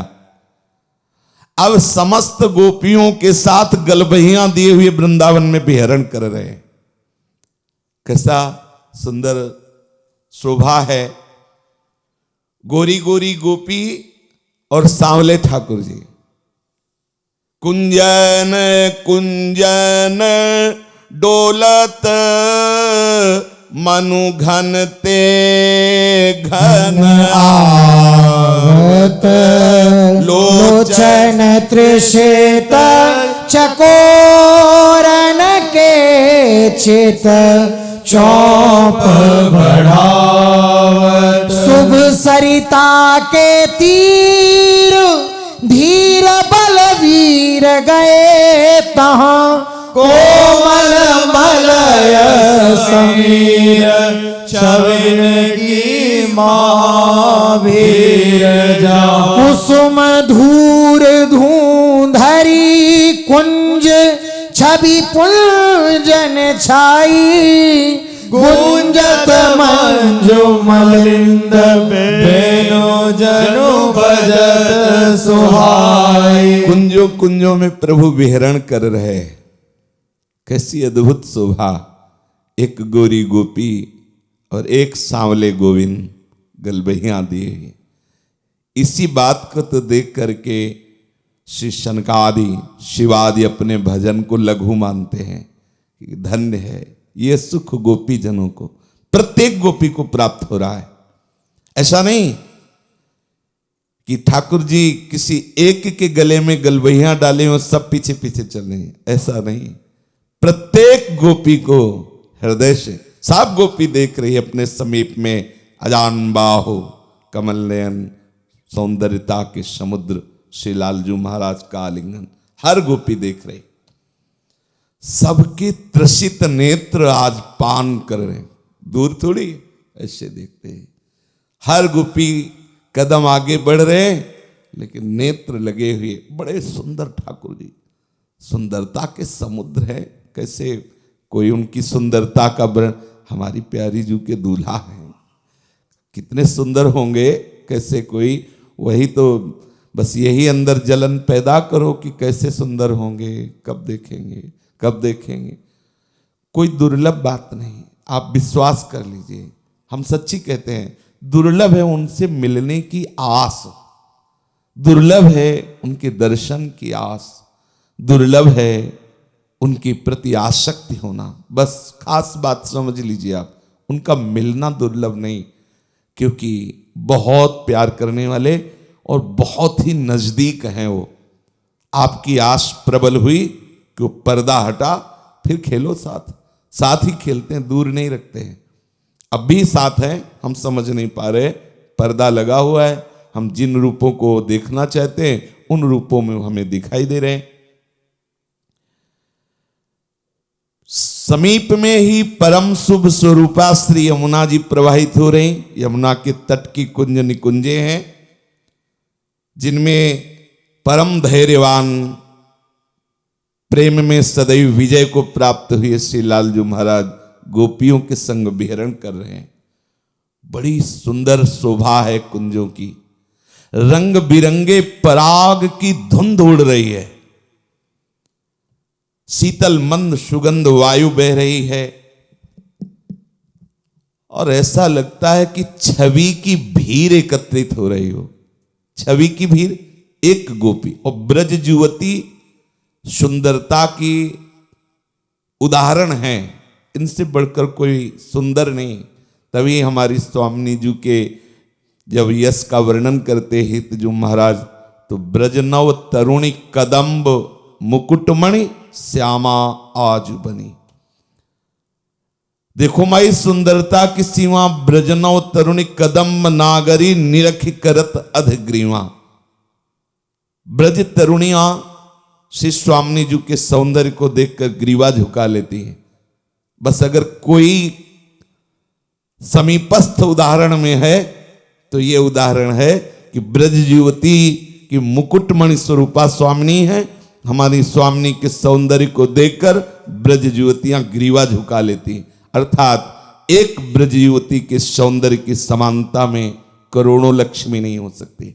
अब समस्त गोपियों के साथ गलबहियां दिए हुए वृंदावन में विहरण कर रहे हैं। कैसा सुंदर शोभा है गोरी गोरी गोपी और सांवले ठाकुर जी। कुंजन कुंजन डोलत मनु घन ते घन आवत लोचन तृषित चकोरन के चित चौप बढ़ावत शुभ सरिता के तीर धीर बलवीर गए तहाँ कोमल मलय समीर छविन की महावीर जा। कुसुम धूर धूंधरी कुंज छवि पुंजन छाई गुंजत मंजु मलिंद बेनो जनु बजत सुहाई। कुंजों कुंजों में प्रभु विहरण कर रहे। कैसी अद्भुत शोभा, एक गोरी गोपी और एक सांवले गोविंद गलबहियां दिए। इसी बात को तो देख करके श्री शनकादि शिवादि अपने भजन को लघु मानते हैं कि धन्य है ये सुख गोपी जनों को, प्रत्येक गोपी को प्राप्त हो रहा है। ऐसा नहीं कि ठाकुर जी किसी एक के गले में गलबहियां डाले और सब पीछे पीछे चल रहे हैं, ऐसा नहीं। प्रत्येक गोपी को हृदय से, सब गोपी देख रही है अपने समीप में अजान बाहो कमल नयन सौंदर्यता के समुद्र श्री लालजू महाराज का आलिंगन, हर गोपी देख रही। सबके त्रसित नेत्र आज पान कर रहे हैं, दूर थोड़ी ऐसे देखते हैं। हर गोपी कदम आगे बढ़ रहे हैं लेकिन नेत्र लगे हुए। बड़े सुंदर ठाकुर जी, सुंदरता के समुद्र है। कैसे कोई उनकी सुंदरता का वर्णन, हमारी प्यारी जू के दूल्हा हैं, कितने सुंदर होंगे। कैसे कोई, वही तो बस यही अंदर जलन पैदा करो कि कैसे सुंदर होंगे, कब देखेंगे कब देखेंगे। कोई दुर्लभ बात नहीं, आप विश्वास कर लीजिए। हम सच्ची कहते हैं, दुर्लभ है उनसे मिलने की आस, दुर्लभ है उनके दर्शन की आस, दुर्लभ है उनके प्रति आसक्ति होना। बस खास बात समझ लीजिए आप, उनका मिलना दुर्लभ नहीं, क्योंकि बहुत प्यार करने वाले और बहुत ही नजदीक हैं वो। आपकी आस प्रबल हुई कि वो पर्दा हटा, फिर खेलो साथ, साथ ही खेलते हैं, दूर नहीं रखते हैं। अब भी साथ है, हम समझ नहीं पा रहे, पर्दा लगा हुआ है। हम जिन रूपों को देखना चाहते हैं उन रूपों में हमें दिखाई दे रहे हैं। समीप में ही परम शुभ स्वरूपा श्री यमुना जी प्रवाहित हो रही। यमुना के तट की कुंज निकुंजे हैं जिनमें परम धैर्यवान प्रेम में सदैव विजय को प्राप्त हुए श्री लालजू महाराज गोपियों के संग विहरण कर रहे हैं। बड़ी सुंदर शोभा है कुंजों की, रंग बिरंगे पराग की धुंध उड़ रही है, शीतल मंद सुगंध वायु बह रही है और ऐसा लगता है कि छवि की भीड़ एकत्रित हो रही हो। छवि की भीड़, एक गोपी और ब्रज युवती सुंदरता की उदाहरण है, इनसे बढ़कर कोई सुंदर नहीं। तभी हमारी स्वामी जी के जब यश का वर्णन करते हित जो महाराज, तो ब्रजनव तरुणी कदम्ब मुकुटमणि श्यामा आज बनी। देखो माई सुंदरता की सीमा, ब्रजनव तरुणी कदम्ब नागरी निरख करत अधग्रीवा। ब्रज तरुणियां श्री स्वामी जी के सौंदर्य को देखकर ग्रीवा झुका लेती हैं। बस अगर कोई समीपस्थ उदाहरण में है तो ये उदाहरण है कि ब्रज युवती की मुकुटमणि स्वरूपा स्वामिनी है। हमारी स्वामिनी के सौंदर्य को देखकर ब्रज युवतियां ग्रीवा झुका लेती, अर्थात एक ब्रज युवती के सौंदर्य की समानता में करोड़ों लक्ष्मी नहीं हो सकती,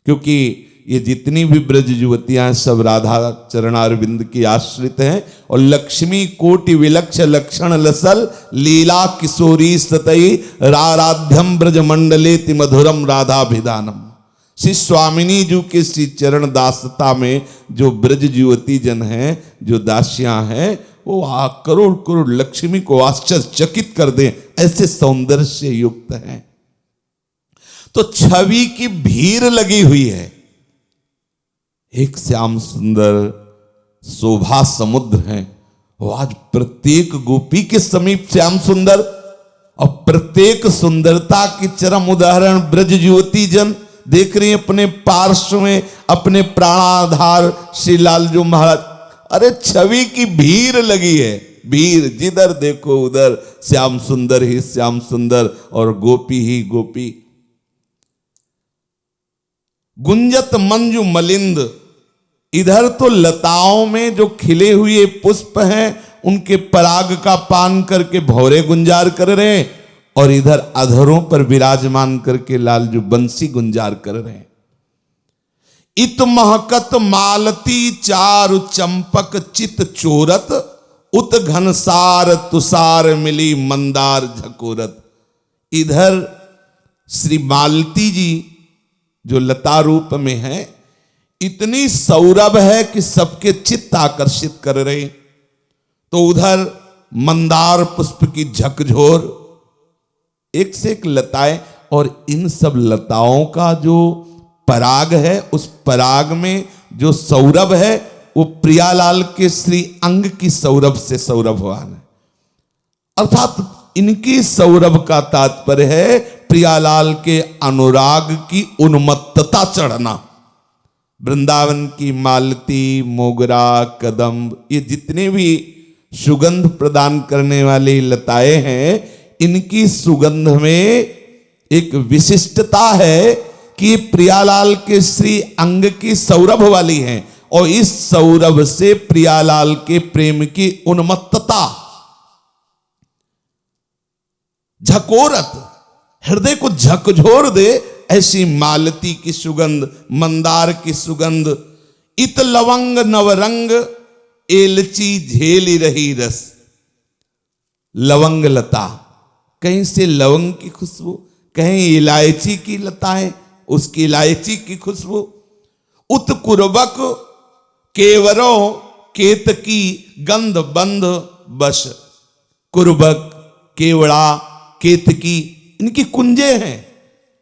क्योंकि ये जितनी भी ब्रज युवतियां सब राधा चरणारविंद की आश्रित हैं। और लक्ष्मी कोटि विलक्ष लक्षण लसल लीला किशोरी सतई राराध्यम ब्रज मंडलेति मधुरम राधाभिधानम। श्री स्वामिनी जी के श्री चरण दासता में जो ब्रज युवती जन हैं, जो दासियां हैं, वो करोड़ करोड़ लक्ष्मी को आश्चर्यचकित कर दें, ऐसे सौंदर्य से युक्त हैं। तो छवि की भीड़ लगी हुई है। एक श्याम सुंदर शोभा समुद्र है, वो आज प्रत्येक गोपी के समीप श्याम सुंदर, और प्रत्येक सुंदरता की चरम उदाहरण ब्रज युवती जन देख रही हैं अपने पार्श्व में, अपने प्राणाधार श्री लालजू महाराज। अरे छवि की भीड़ लगी है, भीड़, जिधर देखो उधर श्याम सुंदर ही श्याम सुंदर और गोपी ही गोपी। गुंजत मंजू मलिंद, इधर तो लताओं में जो खिले हुए पुष्प हैं उनके पराग का पान करके भौरे गुंजार कर रहे हैं, और इधर अधरों पर विराजमान करके लालजू बंसी गुंजार कर रहे हैं। इत महकत मालती चारु चंपक चित चोरत, उत घनसार तुषार मिली मंदार झकोरत। इधर श्री मालती जी जो लता रूप में है, इतनी सौरभ है कि सबके चित्त आकर्षित कर रहे। तो उधर मंदार पुष्प की झकझोर, एक से एक लताएं, और इन सब लताओं का जो पराग है, उस पराग में जो सौरभ है वो प्रियालाल के श्री अंग की सौरभ से सौरभवान है। अर्थात इनकी सौरभ का तात्पर्य है प्रियालाल के अनुराग की उन्मत्तता चढ़ना। वृंदावन की मालती, मोगरा, कदम्ब, ये जितने भी सुगंध प्रदान करने वाली लताएं हैं, इनकी सुगंध में एक विशिष्टता है कि प्रियालाल के श्री अंग की सौरभ वाली हैं, और इस सौरभ से प्रियालाल के प्रेम की उन्मत्तता, झकोरत, हृदय को झकझोर दे, ऐसी मालती की सुगंध, मंदार की सुगंध। इत लवंग नवरंग एलची झेली रही रस। लवंग लता, कहीं से लवंग की खुशबू, कहीं इलायची की लताएं, उसकी इलायची की खुशबू। उत्कुर्बक केवरों केतकी गंध बंध बश। कुर्बक, केवड़ा, केतकी, इनकी कुंजे हैं।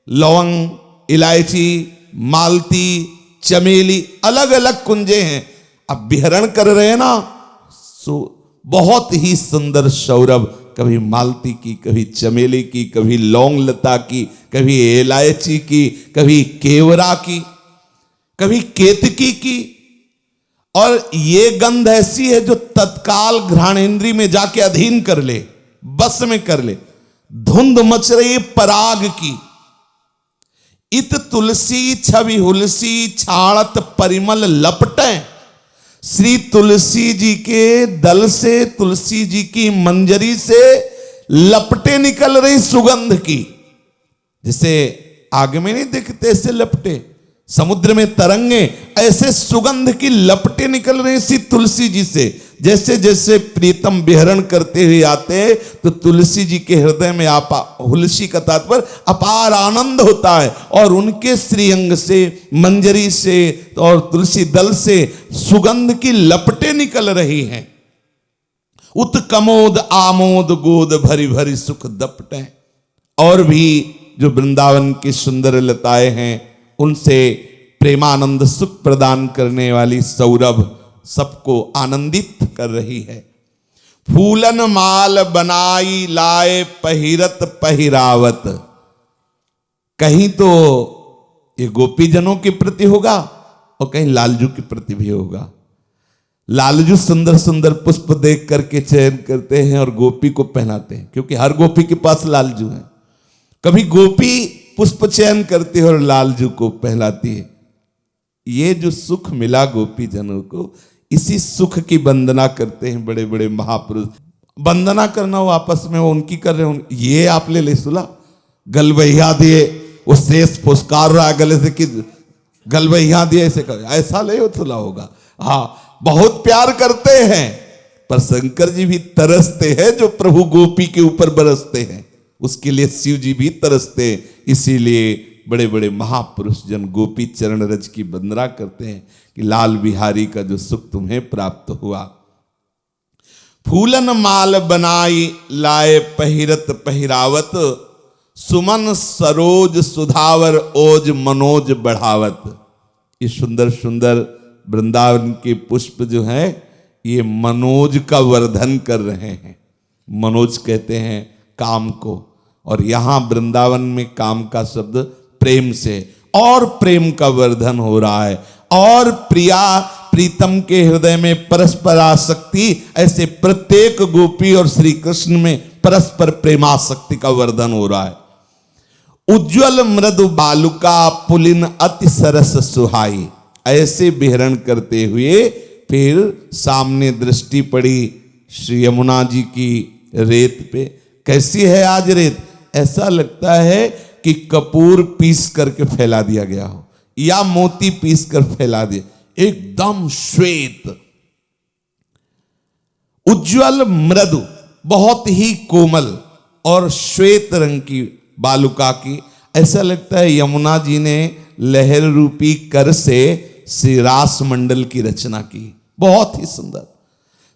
लवंग, इलायची, मालती, चमेली, अलग अलग कुंजे हैं। अब विहरण कर रहे हैं ना, सो बहुत ही सुंदर सौरभ, कभी मालती की, कभी चमेली की, कभी लौंग लता की, कभी इलायची की, कभी केवरा की, कभी केतकी की। और ये गंध ऐसी है जो तत्काल घ्राणेंद्री में जाके अधीन कर ले, बस में कर ले। धुंध मच रही पराग की। इत तुलसी छवि हुलसी छाड़त परिमल लपटे। श्री तुलसी जी के दल से, तुलसी जी की मंजरी से लपटे निकल रही सुगंध की। जैसे आग में नहीं दिखते ऐसे लपटे, समुद्र में तरंगे, ऐसे सुगंध की लपटे निकल रही सी तुलसी जी से। जैसे जैसे प्रीतम विहरण करते हुए आते हैं तो तुलसी जी के हृदय में हुलसी का तात्पर्य अपार आनंद होता है, और उनके श्रीअंग से, मंजरी से और तुलसी दल से सुगंध की लपटे निकल रही हैं। उत्कमोद आमोद गोद भरी भरी सुख दपटे। और भी जो वृंदावन की सुंदर लताएं हैं, उनसे प्रेमानंद सुख प्रदान करने वाली सौरभ सबको आनंदित कर रही है। फूलन माल बनाई लाए पहिरत पहिरावत। कहीं तो ये गोपीजनों के प्रति होगा और कहीं लालजू के प्रति भी होगा। लालजू सुंदर सुंदर पुष्प देख करके चयन करते हैं और गोपी को पहनाते हैं, क्योंकि हर गोपी के पास लालजू है। कभी गोपी पुष्प चयन करती है और लालजू को पहनाती है। ये जो सुख मिला गोपी जनों को, इसी सुख की वंदना करते हैं बड़े बड़े महापुरुष। वंदना करना वो आपस में वो उनकी कर रहे हैं, ये आप ले ले सुला गल बहिया दिए, वो शेष फुसकार रहा है गले से कि गलबैया दिए ऐसे कर, ऐसा नहीं उथला होगा। हाँ, बहुत प्यार करते हैं, पर शंकर जी भी तरसते हैं जो प्रभु गोपी के ऊपर बरसते हैं, उसके लिए शिव जी भी तरसते हैं। इसीलिए बड़े बड़े महापुरुष जन गोपी चरण रज की वंदना करते हैं कि लाल बिहारी का जो सुख तुम्हें प्राप्त हुआ। फूलन माल बनाई लाए पहिरत पहिरावत, सुमन सरोज सुधावर ओज मनोज बढ़ावत। ये सुंदर सुंदर वृंदावन के पुष्प जो हैं ये मनोज का वर्धन कर रहे हैं। मनोज कहते हैं काम को, और यहाँ वृंदावन में काम का शब्द प्रेम से, और प्रेम का वर्धन हो रहा है, और प्रिया प्रीतम के हृदय में परस्पर आसक्ति, ऐसे प्रत्येक गोपी और श्री कृष्ण में परस्पर प्रेमासक्ति का वर्धन हो रहा है। उज्ज्वल मृदु बालुका पुलिन अति सरस सुहाई, ऐसे विहरण करते हुए फिर सामने दृष्टि पड़ी श्री यमुना जी की रेत पे। कैसी है आज रेत? ऐसा लगता है कि कपूर पीस करके फैला दिया गया हो या मोती पीस कर फैला दिया, एकदम श्वेत। उज्ज्वल मृदु, बहुत ही कोमल और श्वेत रंग की बालुका की। ऐसा लगता है यमुना जी ने लहर रूपी कर से श्री रास मंडल की रचना की, बहुत ही सुंदर।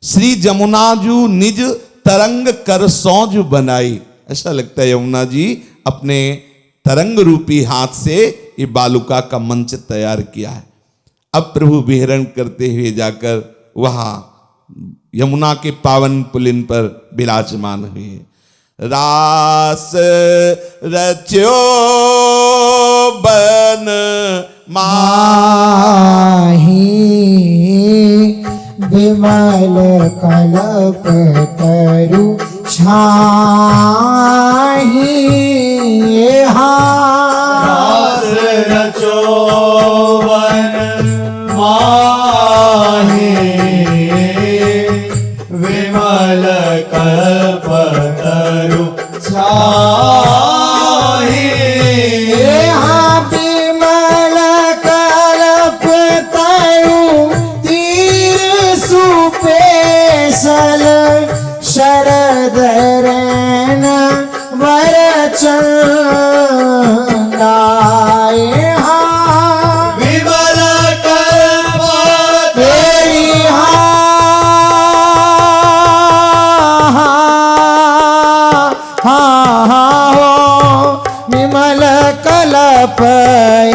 श्री जमुनाजू निज तरंग कर सौज बनाई, ऐसा लगता है यमुना जी अपने तरंग रूपी हाथ से ये बालुका का मंच तैयार किया है। अब प्रभु विहरण करते हुए जाकर वहां यमुना के पावन पुलिन पर विराजमान हुए। रास रच्यो बन माही विमल कलप तरु छाही। रास रचो वन माही विमल कल्पतरु छाही। विमल कल्प तरु तीर सुपेशल शरद रैन वर चंदाए। विमल कल्प तेरी विमल कलप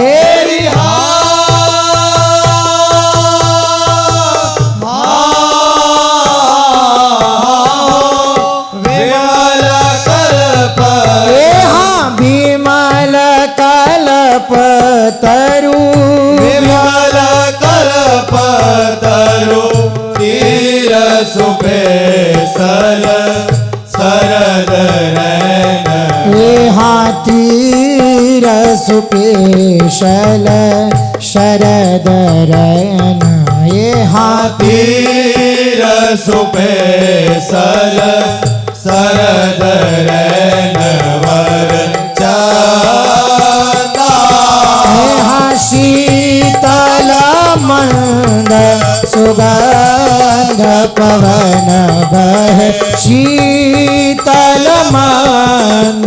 एरी विमल कल्प विमल कलप तरु विमल कल्प तरु तीर सुपेशल शरद रैन। तीर सुपेशल शरद रैन। तीर सुपेशल शरद रैन वर चंदा। शीतल मंद सुगंध पवन बहे। शीतल मंद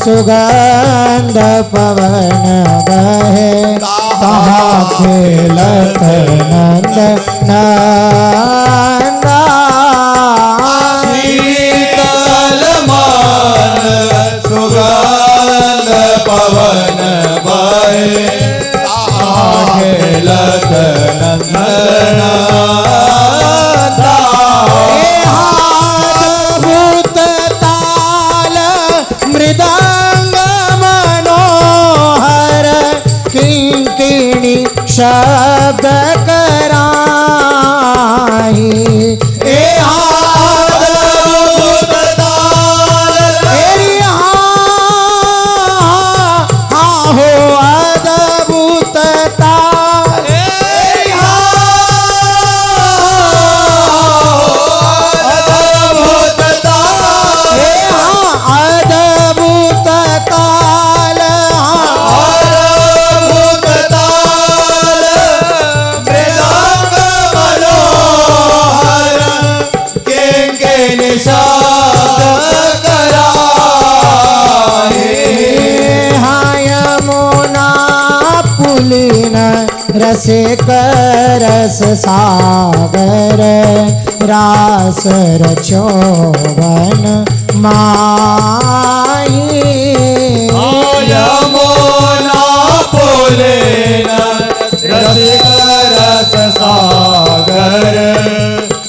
सुगंध पवन बहे। तहाँ खेलत नंद नंदा। शीतल मान सुगंध पवन बहे। खेलत नंदना। भूत ताल मृदंग मनोहर किंकिणी शब्द कराही। रसिक रस सागर रास रचो वन माही यमुना पुलिन रसिक रस सागर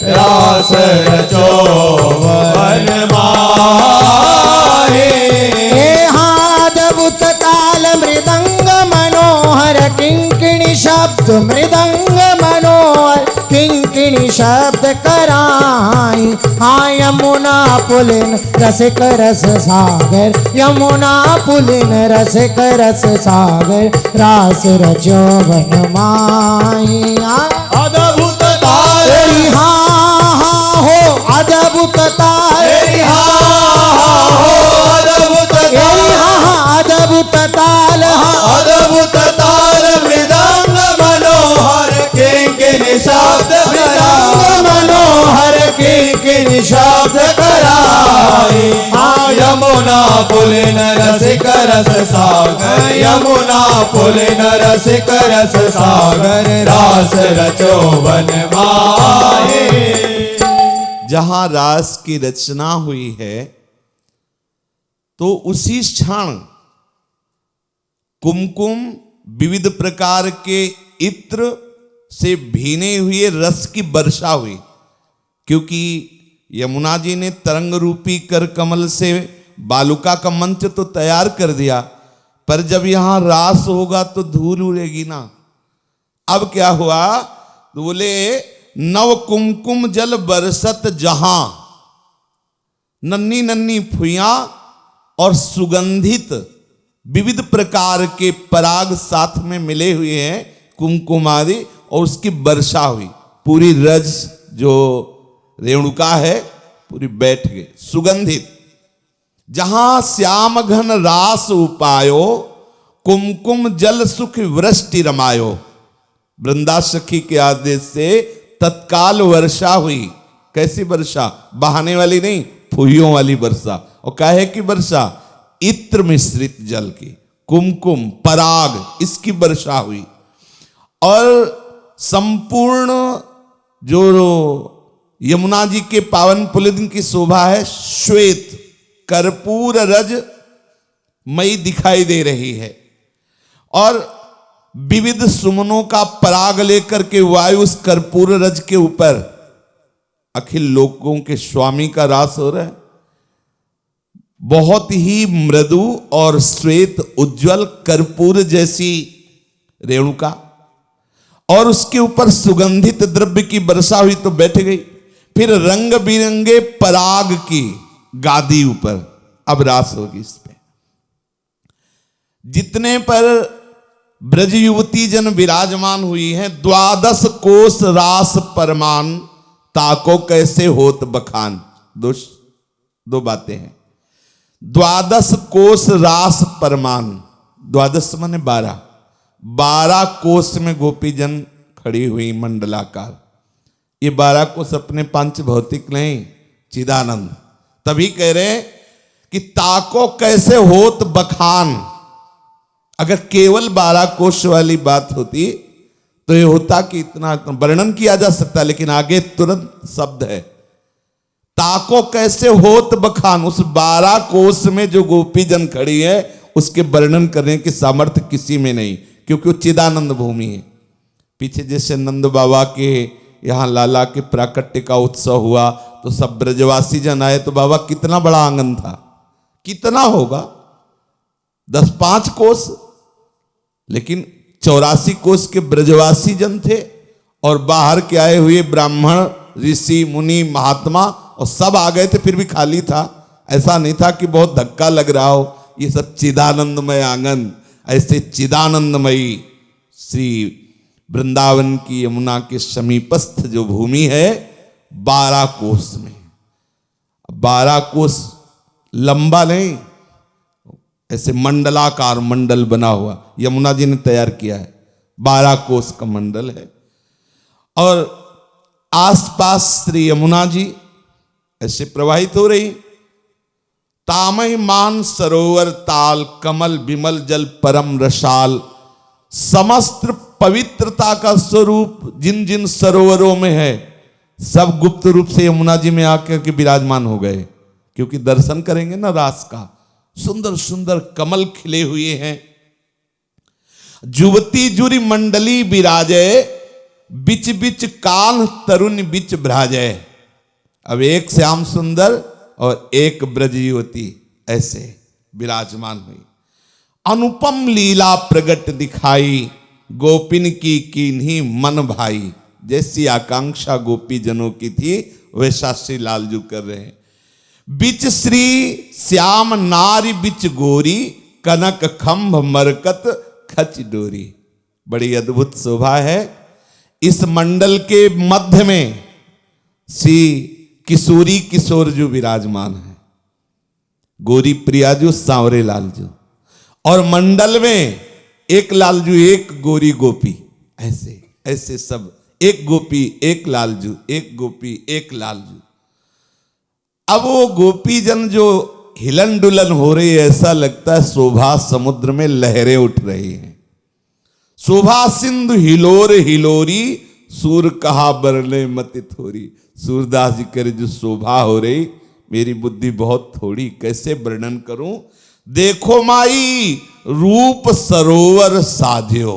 रास रचो वन माही अद्भुत ताल मृदंग मनोहर किंकिणी शब्द मृदंग मनोहर किंकिणी शब्द कराई हाँ यमुना पुलिन रसिक रस सागर यमुना पुलिन रसिक रस सागर रास रजो वन माही अद्भुत ताल हाँ हाँ हो अद्भुत ताल अद्भुत अद्भुत ताल अद्भुत ताल मृदंग मनोहर किंकिणी शब्द मृदंग मनोहर किंकिणी शब्द कराई यमुना पुलिन रसिक रस सागर यमुना पुलिन रसिक रस सागर रास रचो वन माही। जहां रास की रचना हुई है तो उसी क्षण कुमकुम विविध प्रकार के इत्र से भीने हुए रस की वर्षा हुई, क्योंकि यमुना जी ने तरंग रूपी कर कमल से बालुका का मंच तो तैयार कर दिया, पर जब यहां रास होगा तो धूल उड़ेगी ना। अब क्या हुआ तो बोले नव कुमकुम जल बरसत जहां, नन्नी नन्नी फुइयां और सुगंधित विविध प्रकार के पराग साथ में मिले हुए हैं कुमकुम आदि, और उसकी वर्षा हुई। पूरी रज जो रेणुका है पूरी बैठ गई सुगंधित। जहां श्याम घन रास उपायो कुमकुम जल सुख वृष्टि रमायो, वृंदा सखी के आदेश से तत्काल वर्षा हुई। कैसी वर्षा? बहाने वाली नहीं, फुइयों वाली वर्षा। और काहे की वर्षा? इत्र मिश्रित जल की, कुमकुम पराग, इसकी वर्षा हुई। और संपूर्ण जो यमुना जी के पावन पुलिन की शोभा है श्वेत कर्पूर रज मई दिखाई दे रही है, और विविध सुमनों का पराग लेकर के वायु उस कर्पूर रज के ऊपर अखिल लोकों के स्वामी का रास हो रहा है। बहुत ही मृदु और श्वेत उज्जवल कर्पूर जैसी रेणुका, और उसके ऊपर सुगंधित द्रव्य की वर्षा हुई तो बैठ गई। फिर रंग बिरंगे पराग की गादी ऊपर अब रास होगी। इस पे जितने पर ब्रज युवती जन विराजमान हुई हैं, 12 कोस रास परमान ताको कैसे होत बखान। दो बातें हैं। 12 कोस रास परमान, 12 माने 12 कोस में गोपी जन खड़ी हुई मंडलाकार। ये 12 कोस अपने पंच भौतिक नहीं, चिदानंद। तभी कह रहे हैं कि ताको कैसे होत बखान। अगर केवल 12 कोश वाली बात होती तो ये होता कि इतना वर्णन किया जा सकता, लेकिन आगे तुरंत शब्द है ताको कैसे होत बखान। उस 12 कोस में जो गोपी जन खड़ी है उसके वर्णन करने की सामर्थ्य किसी में नहीं, क्योंकि वो चिदानंद भूमि है। पीछे जैसे नंद बाबा के यहाँ लाला के प्राकट्य का उत्सव हुआ तो सब ब्रजवासी जन आए, तो बाबा कितना बड़ा आंगन था, कितना होगा 10-5 कोस, लेकिन 84 कोस के ब्रजवासी जन थे और बाहर के आए हुए ब्राह्मण ऋषि मुनि महात्मा, और सब आ गए थे, फिर भी खाली था। ऐसा नहीं था कि बहुत धक्का लग रहा हो। ये सब चिदानंदमय आंगन, ऐसे चिदानंदमयी श्री वृंदावन की यमुना के समीपस्थ जो भूमि है 12 कोस में। 12 कोस लंबा नहीं, ऐसे मंडलाकार मंडल बना हुआ यमुना जी ने तैयार किया है। 12 कोस का मंडल है, और आसपास श्री यमुना जी ऐसे प्रवाहित हो रही। तामय मान सरोवर ताल कमल विमल जल परम रसाल, समस्त पवित्रता का स्वरूप जिन जिन सरोवरों में है, सब गुप्त रूप से यमुना जी में आकर के विराजमान हो गए। क्योंकि दर्शन करेंगे ना रास का, सुंदर सुंदर कमल खिले हुए हैं। जुवती जुरी मंडली विराजे, बिच बिच कान तरुण बिच भ्राजे। अब एक श्याम सुंदर और एक ब्रज युवती ऐसे विराजमान हुई। अनुपम लीला प्रगट दिखाई, गोपिन की कीन्ही मन भाई। जैसी आकांक्षा गोपी जनों की थी वैसा श्री लालजू कर रहे हैं। बिच श्री श्याम नारी बिच गोरी, कनक खंभ मरकत खच डोरी। बड़ी अद्भुत शोभा है। इस मंडल के मध्य में श्री किशोरी किशोर जो विराजमान है, गोरी प्रियाजू सांवरे लालजू, और मंडल में एक लालजू एक गोरी गोपी, ऐसे ऐसे सब, एक गोपी एक लालजू, एक गोपी एक लालजू। अब वो गोपी जन जो हिलन डुलन हो रही है, ऐसा लगता है शोभा समुद्र में लहरें उठ रही हैं। शोभा सिंधु हिलोर हिलोरी, सूर कहा बरले मति थोरी। सूरदास जी करे जो शोभा हो रही, मेरी बुद्धि बहुत थोड़ी, कैसे वर्णन करूं। देखो माई रूप सरोवर साध्यो,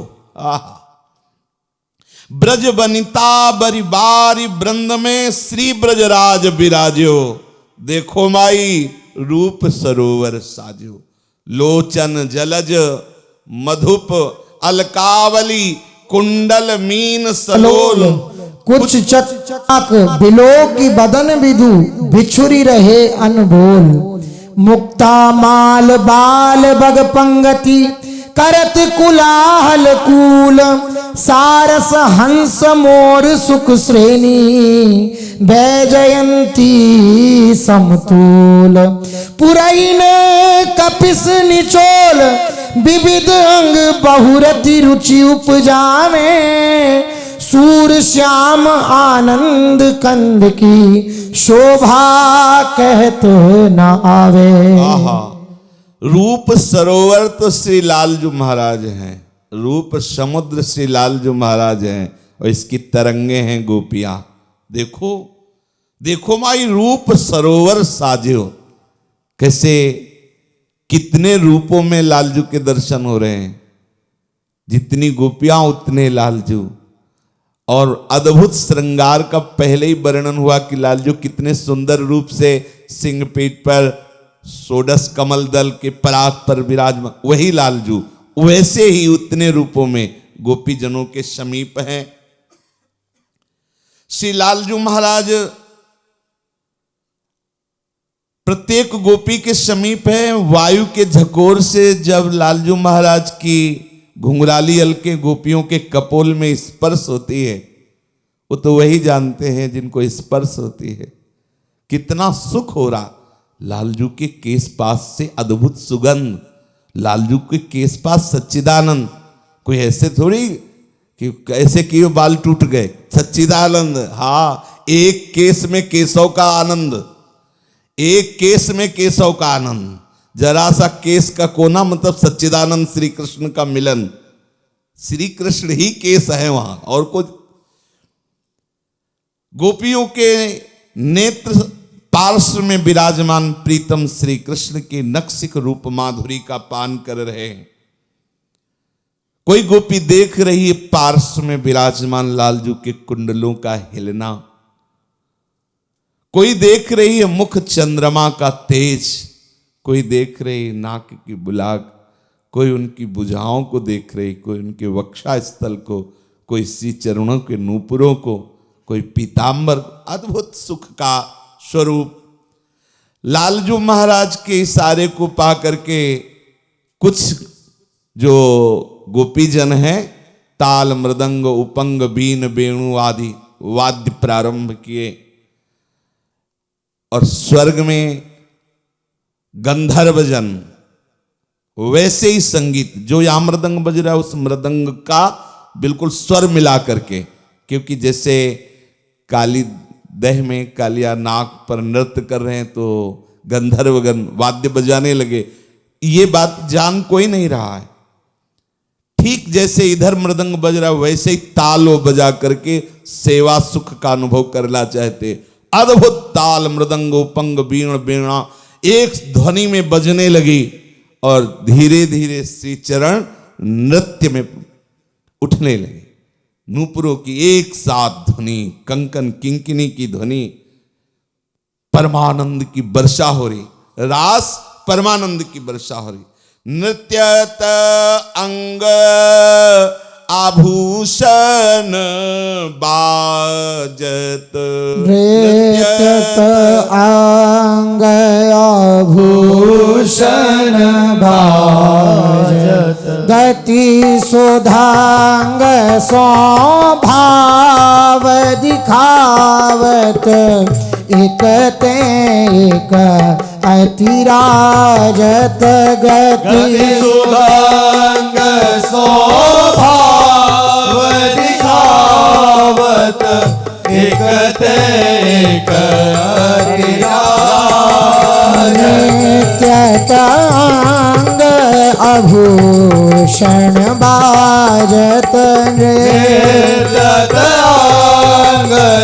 ब्रज बनिता बरी बारी, वृंद में श्री ब्रजराज विराज्यो। देखो माई रूप सरोवर साज्यो, लोचन जलज मधुप अलकावली, कुंडल मीन सलोल। कुछ चकाक बिलो की बदन विधु, बिछुरी रहे अनबोल। मुक्ता माल बाल बग पंगति, करत कुलाहल कूल। सारस हंस मोर सुख श्रेणी, बैजयंती समतूल। पुरैन कपिस निचोल, विविध अंग बहुरति रुचि उपजावे। सूर श्याम आनंद कंद की, शोभा कहत न आवे। रूप सरोवर तो श्री लालजू महाराज हैं, रूप समुद्र श्री लालजू महाराज हैं, और इसकी तरंगे हैं गोपियां। देखो देखो माई रूप सरोवर साज्यो। कैसे कितने रूपों में लालजू के दर्शन हो रहे हैं, जितनी गोपियां उतने लालजू। और अद्भुत श्रृंगार का पहले ही वर्णन हुआ कि लालजू कितने सुंदर रूप से सिंह पीठ पर सोडस कमल दल के पराग पर विराजमान, वही लालजू वैसे ही उतने रूपों में गोपी जनों के समीप हैं। श्री लालजू महाराज प्रत्येक गोपी के समीप है। वायु के झकोर से जब लालजू महाराज की घुंघराली अलके गोपियों के कपोल में स्पर्श होती है, वो तो वही जानते हैं जिनको स्पर्श होती है। कितना सुख हो रहा। लालजू के केस पास से अद्भुत सुगंध, लालजू के केस पास सच्चिदानंद। कोई ऐसे थोड़ी कि ऐसे कि वो बाल टूट गए, सच्चिदानंद। हाँ, एक केस में केशव का आनंद, एक केस में केशव का आनंद। जरा सा केस का कोना मतलब सच्चिदानंद श्री कृष्ण का मिलन। श्री कृष्ण ही केस है वहां, और कुछ। गोपियों के नेत्र पार्श्व में विराजमान प्रीतम श्री कृष्ण के नक्सिक रूप माधुरी का पान कर रहे हैं। कोई गोपी देख रही है पार्श्व में विराजमान लालजू के कुंडलों का हिलना। कोई देख रही है मुख चंद्रमा का तेज, कोई देख रही नाक की बुलाग, कोई उनकी भुजाओं को देख रही, कोई उनके वक्षा स्थल को, कोई श्री चरणों के नूपुरों को, कोई पीतांबर। अद्भुत सुख का स्वरूप। लालजू महाराज के इशारे को पा करके कुछ जो गोपीजन हैं ताल मृदंग उपंग बीन वेणु आदि वाद्य प्रारंभ किए, और स्वर्ग में गंधर्वजन वैसे ही संगीत, जो यहां मृदंग बज रहा है उस मृदंग का बिल्कुल स्वर मिला करके। क्योंकि जैसे काली दह में कालिया नाक पर नृत्य कर रहे हैं तो गंधर्वगण वाद्य बजाने लगे, ये बात जान कोई नहीं रहा है। ठीक जैसे इधर मृदंग बज रहा वैसे ही ताल वो बजा करके सेवा सुख का अनुभव करना चाहते। अद्भुत ताल मृदंग उपंग बीण बीणा एक ध्वनि में बजने लगी और धीरे धीरे श्री चरण नृत्य में उठने लगे। नूपुरों की एक साथ ध्वनि, कंकन किंकिनी की ध्वनि, परमानंद की वर्षा हो रही, रास परमानंद की वर्षा हो रही। नृत्यत अंग आभूषण बाजत, नृत्यत अंग आभूषण बाजत, गति सुधांग स्वभाव दिखावत, एक ते एक अतिराजत, गति सुधांग स्वभाव दिखावत, एक ते एक अतिराज, नित्यतांग आभूषण बाजत, नित्यतांग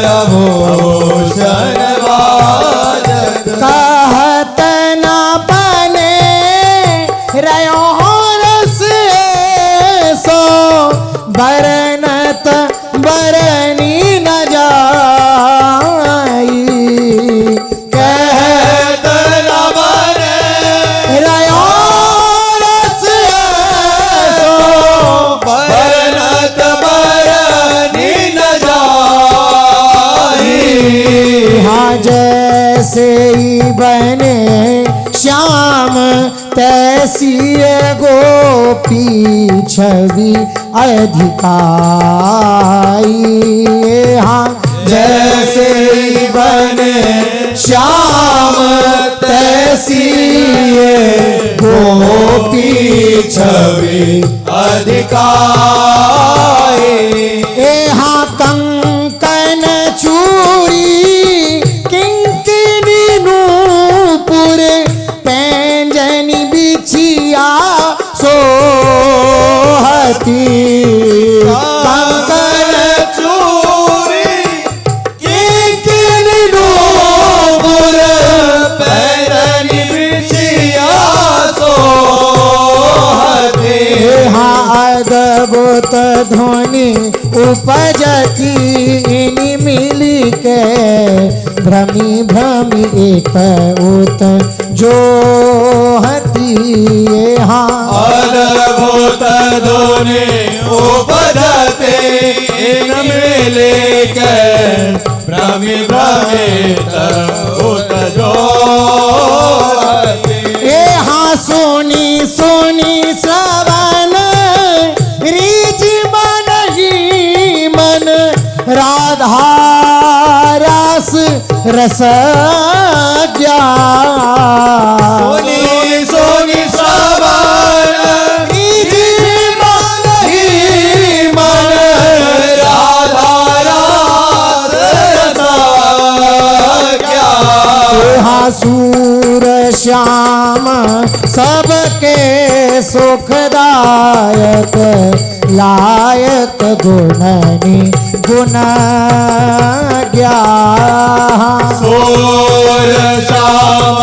आभूषण बाजत, कहत न बने रयो रस सो, बरनत बरनी न जाई, कहत न बने रयो रस सो, बरनत बरनी न जाई, हाँ जैसे ही बने श्याम तैसी गोपी छवि अधिकाई, हाँ जैसे ही बने श्याम तैसी ये गोपी छवि अधिकाई, हाँ कंकन चूड़ी किंकिनी नूपुर पैंजनी बिछिया सोहती, कंकन चूड़ी किंकिनी नूपुर पैंजनी बिछिया सोहती, हाँ अद्भुत ध्वनि उपजती इनी मिली के, भ्रमी भ्रमी एक उत जो हती, हाँ अद्भुत ध्वनि उपजते इन मिले के, भ्रमी भ्रमित उत जो हाँ सोनी सोनी श्रवण रीच मन ही मन, राधा रस रस सोनी सोनी श्रवण रीच मन ही मन, राधा रस रस क्या, हाँ सूर श्याम सबके सुखदायक, लायक गुणनी गुण ज्ञान, सूर श्याम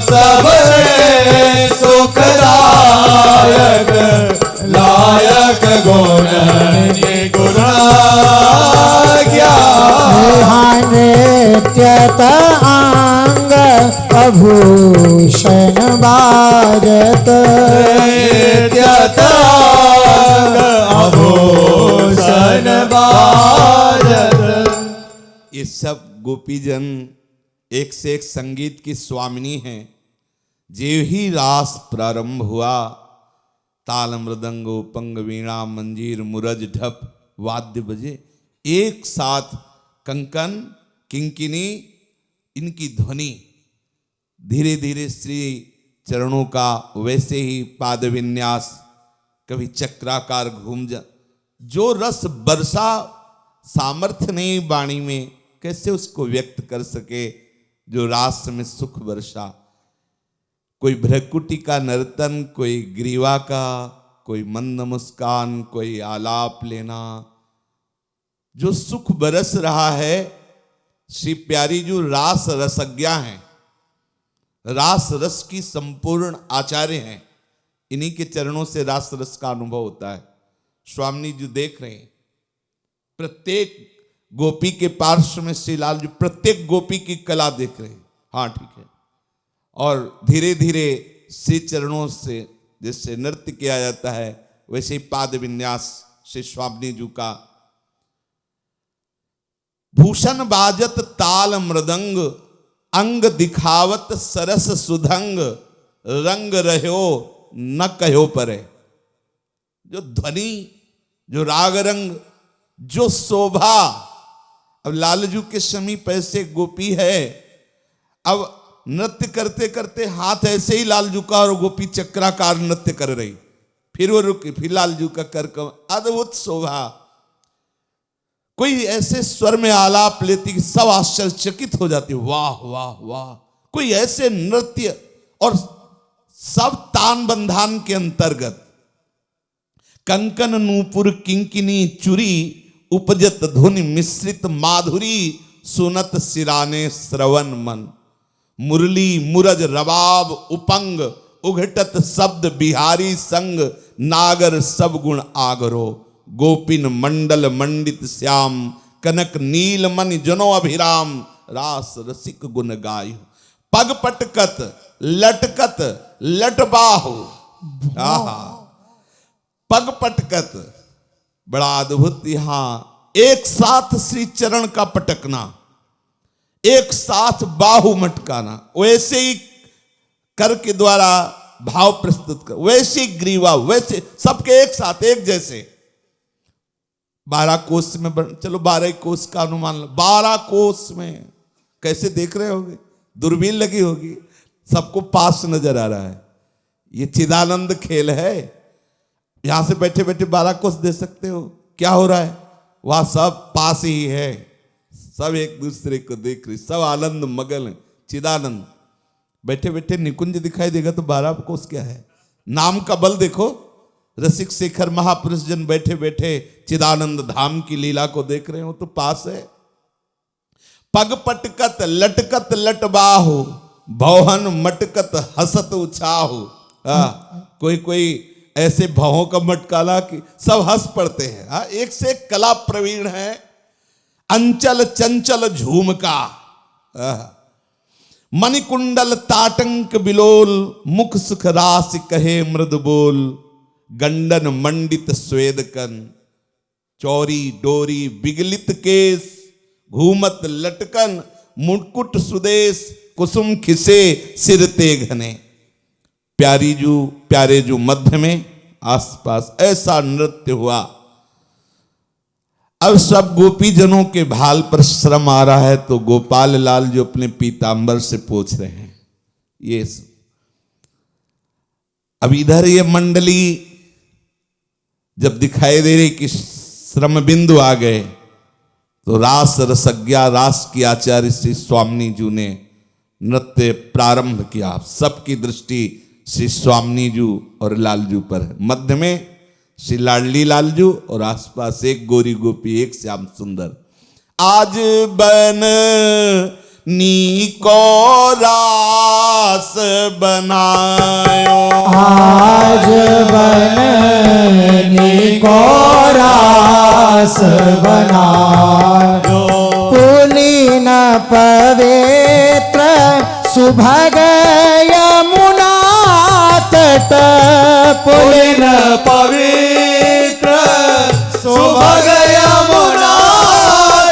सबके सुखदायक, लायक गुण गुण ज्ञान, नित्यत अंग आभूषण बाजत, नित्यत आभूषण बाजत। ये सब गोपीजन एक से एक संगीत की स्वामिनी हैं। जेव ही रास प्रारंभ हुआ, ताल मृदंग उपंग वीणा मंजीर मुरज ढप वाद्य बजे, एक साथ कंकन किंकिनी इनकी ध्वनि धीरे धीरे श्री चरणों का वैसे ही पाद विन्यास, कभी चक्राकार घूम जा, जो रस बरसा सामर्थ्य नहीं वाणी में कैसे उसको व्यक्त कर सके, जो रास में सुख वर्षा, कोई भ्रकुटी का नर्तन, कोई ग्रीवा का, कोई मंद मुस्कान, कोई आलाप लेना, जो सुख बरस रहा है। श्री प्यारी जो रास रसज्ञा हैं, रास रस की संपूर्ण आचार्य हैं, इन्हीं के चरणों से रास रस का अनुभव होता है। स्वामी जी देख रहे हैं, प्रत्येक गोपी के पार्श्व में श्री लाल जी प्रत्येक गोपी की कला देख रहे हैं। हाँ ठीक है। और धीरे धीरे श्री चरणों से जैसे नृत्य किया जाता है, वैसे ही पाद विन्यास श्री स्वामी जी का। भूषण बाजत ताल मृदंग, अंग दिखावत सरस सुधंग, रंग रहो न कहो परे। जो ध्वनि, जो राग रंग, जो शोभा। अब लालजू के समीप ऐसे गोपी है, अब नृत्य करते करते हाथ ऐसे ही लालजू का और गोपी चक्राकार नृत्य कर रही, फिर वो रुकी, फिर लालजू का कर अद्भुत शोभा। कोई ऐसे स्वर में आलाप लेती कि सब आश्चर्यचकित हो जाती, वाह वाह वाह। कोई ऐसे नृत्य, और सब तान बंधान के अंतर्गत। कंकन नूपुर किंकिनी चुरी, उपजत धुनि मिश्रित माधुरी, सुनत सिराने श्रवण मन। मुरली मुरज रबाब उपंग, उघटत शब्द बिहारी संग, नागर सब गुण आगरो। गोपिन मंडल मंडित श्याम, कनक नील मन जनो अभिराम, रास रसिक गुण गायु। पग पटकत लटकत लटबाहु। आहा, पग पटकत बड़ा अद्भुत। यहां एक साथ श्री चरण का पटकना, एक साथ बाहु मटकाना, वैसे ही कर के द्वारा भाव प्रस्तुत कर, वैसे ही ग्रीवा, वैसे सबके एक साथ एक जैसे। 12 कोस में चलो 12 कोस का अनुमान, 12 कोस में कैसे देख रहे होगे, दूरबीन लगी होगी, सबको पास नजर आ रहा है। ये चिदानंद खेल है। यहां से बैठे बैठे 12 कोस दे सकते हो। क्या हो रहा है वहां, सब पास ही है, सब एक दूसरे को देख रहे, सब आनंद मगन, चिदानंद। बैठे बैठे निकुंज दिखाई देगा तो 12 कोस क्या है। नाम का बल देखो, रसिक शेखर महापुरुष जन बैठे बैठे चिदानंद धाम की लीला को देख रहे हो तो पास है। पग पटकत लटकत लटबाहु, भौहन मटकत हसत उछाहु। कोई कोई ऐसे भावों का मटकाला कि सब हंस पड़ते हैं। एक से एक कला प्रवीण है। अंचल चंचल झूमका, मणिकुंडल ताटंक बिलोल, मुख सुख रास कहे मृद बोल। गंडन मंडित स्वेदकन, चौरी डोरी बिगलित केस, घूमत लटकन, मुकुट सुदेश, कुसुम खिसे सिर ते घने। प्यारे जू मध्य में आसपास ऐसा नृत्य हुआ। अब सब गोपी जनों के भाल पर श्रम आ रहा है तो गोपाल लाल जो अपने पीतांबर से पूछ रहे हैं ये सब। अब इधर ये मंडली जब दिखाई दे रही कि श्रम बिंदु आ गए तो रास रसज्ञा, रास की आचार्य श्री स्वामी जी ने नृत्य प्रारंभ किया। सबकी दृष्टि श्री स्वामी जी और लालजू पर है। मध्य में श्री लाडली लालजू और आसपास एक गोरी गोपी, एक श्याम सुंदर। आज बन नी को रास बनायो, आज बन को रास बनायो। पुलिन पवित्र सुभग यमुना तट, पुलिन पवित्र सुभग यमुना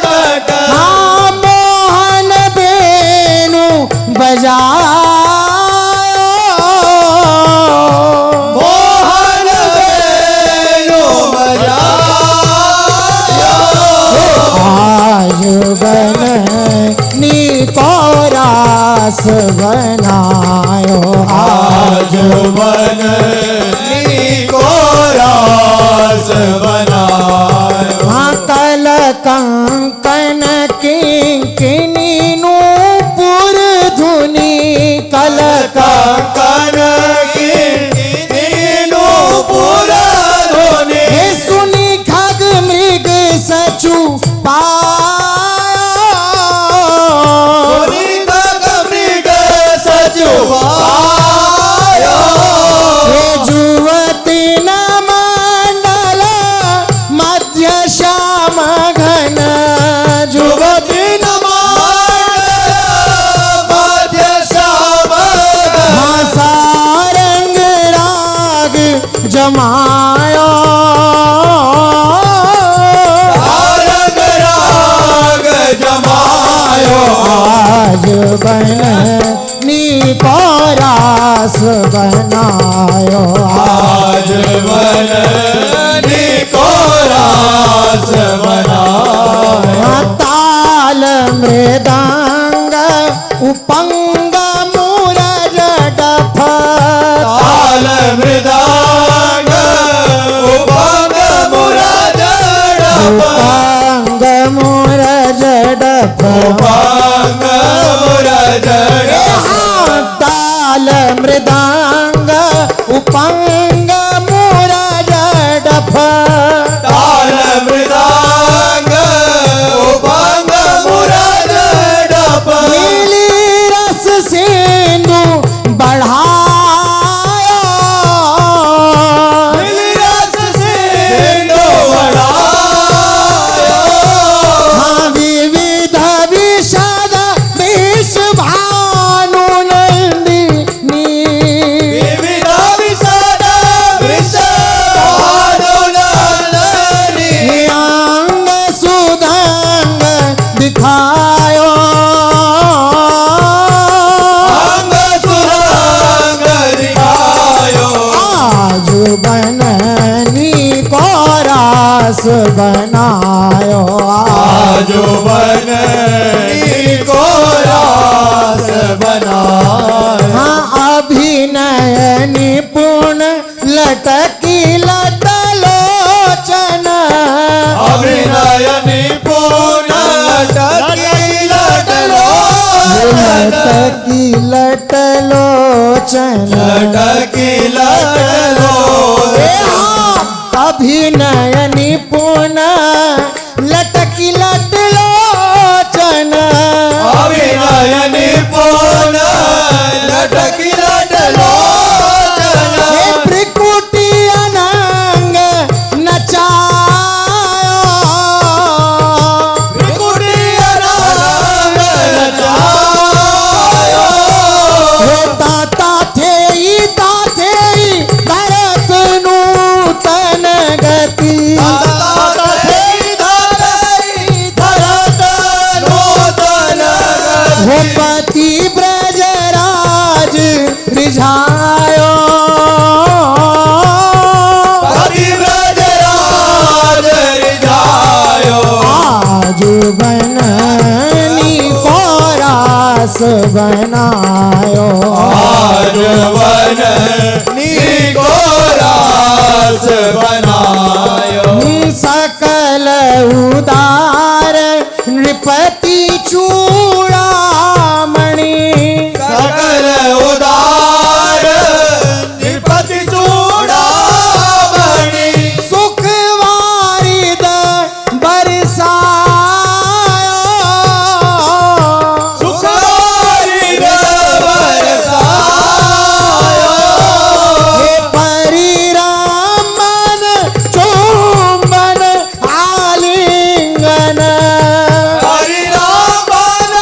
तट। हाँ मोहन बेनु बजायो, मोहन बेनु बजायो। आज बन को रास बनायो, आज बन को रास बनायो। हाँ कल कंकन किंकिनी नूपुर धुनी, कल कंकन किंकिनी नूपुर पायो पुनीत मृग सचुवायो हे जुवती न मंडल मध्य श्याम घन युवती मध्य श्याम सारंग राग जमायो तारक राग जमायो आज बन नीको रास बनायो आज वन को रास बनायो ताल मृदंग उपंग मूरज डफ ताल मृदांग उपंग मुरज उपंग मूरज डफ उपंग मुरज ताल मृदंग उपंग मूरज डफ ताल मृदांग उपंग मुरज डप नीली रस सिंधु बढ़ाया रस सिंधु बढ़ायो हाँ विविध विषद विष भानु नंदिनी विविध विषद वृषभानुनंदिनी अंग सुदंग दिखायो अंग सुरंग दिखायो आज बननी को रास बनायो आज बन को रास बनायो हाँ अभिनय निपुण लटकी लटलोचन अभिनय निपुण लटकी लटलोचन लटकी लटलोचन लटकी लटलोचन अभिनय निपुण लटकी लटलोचन अभिनय निपुण लटकी लटलोचन हे त्रिकुटी अनंग नचायो त्रिकुटी अनंग नचायो हे ताता थे भरत नूतन गति हो पति ब्रजराज रिझायो आज बननी को रास बनायो सकल उदार नृपति चूड़ामणि सकल उदार नृपति चूड़ामणि सुख वारिद बरसायो सुखवारिद बरसायो हे परिरामन चुंबन आलिंगन हरिरामन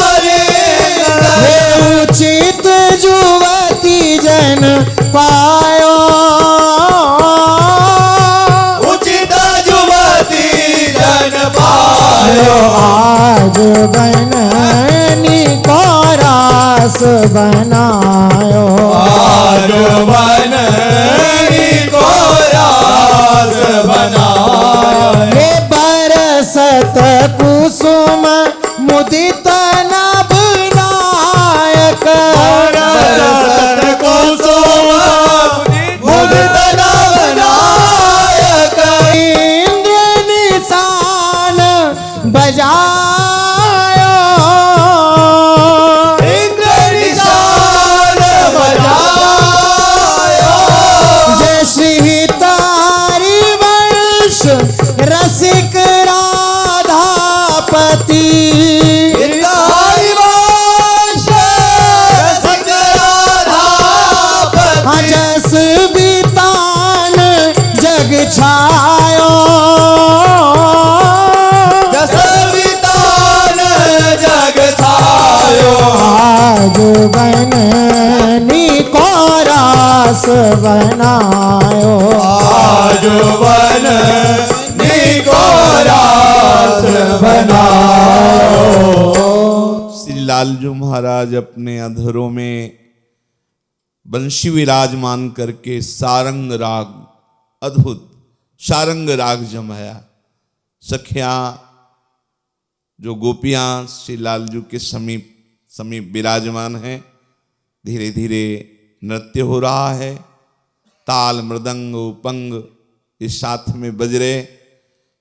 चूड़ालिंगन हे उचित जुवती जन पायो उचित जुवती जन पायो आज बननी को रास बनायो आज बन को रास बनायो हे बरसत कुसुम मुदित नभ नायक बरसत कुसुम मुदित नवनायक इंद्र निशान बजायो इंद्र निशान बजायो जय श्री तारी वर्ष रसिक राधापति गिरधारी वंश रसिक राधापति जस बितान जग छायो जस वितान जग छायो आज बननी को रास बनायो आज बन निको रास बनायो। श्री लालजू महाराज अपने अधरों में बंशी विराजमान करके सारंग राग, अद्भुत सारंग राग जमाया। सखियां जो गोपियां श्री लालजू के समीप समीप विराजमान हैं, धीरे धीरे नृत्य हो रहा है। ताल मृदंग उपंग इस साथ में बज रहे।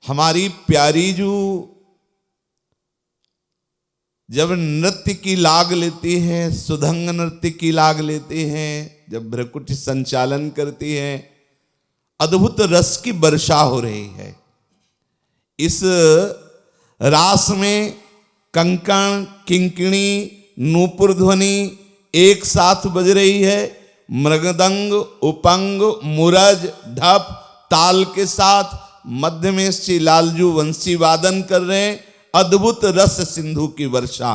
हमारी प्यारी जू जब नृत्य की लाग लेती है, सुधंग नृत्य की लाग लेती हैं, जब भ्रकुटी संचालन करती है, अद्भुत रस की वर्षा हो रही है। इस रास में कंकण, किंकिणी, नूपुर ध्वनि एक साथ बज रही है। मृगदंग, उपंग, मुरज, ढप ताल के साथ मध्य में श्री लालजू वंशी वादन कर रहे हैं। अद्भुत रस सिंधु की वर्षा।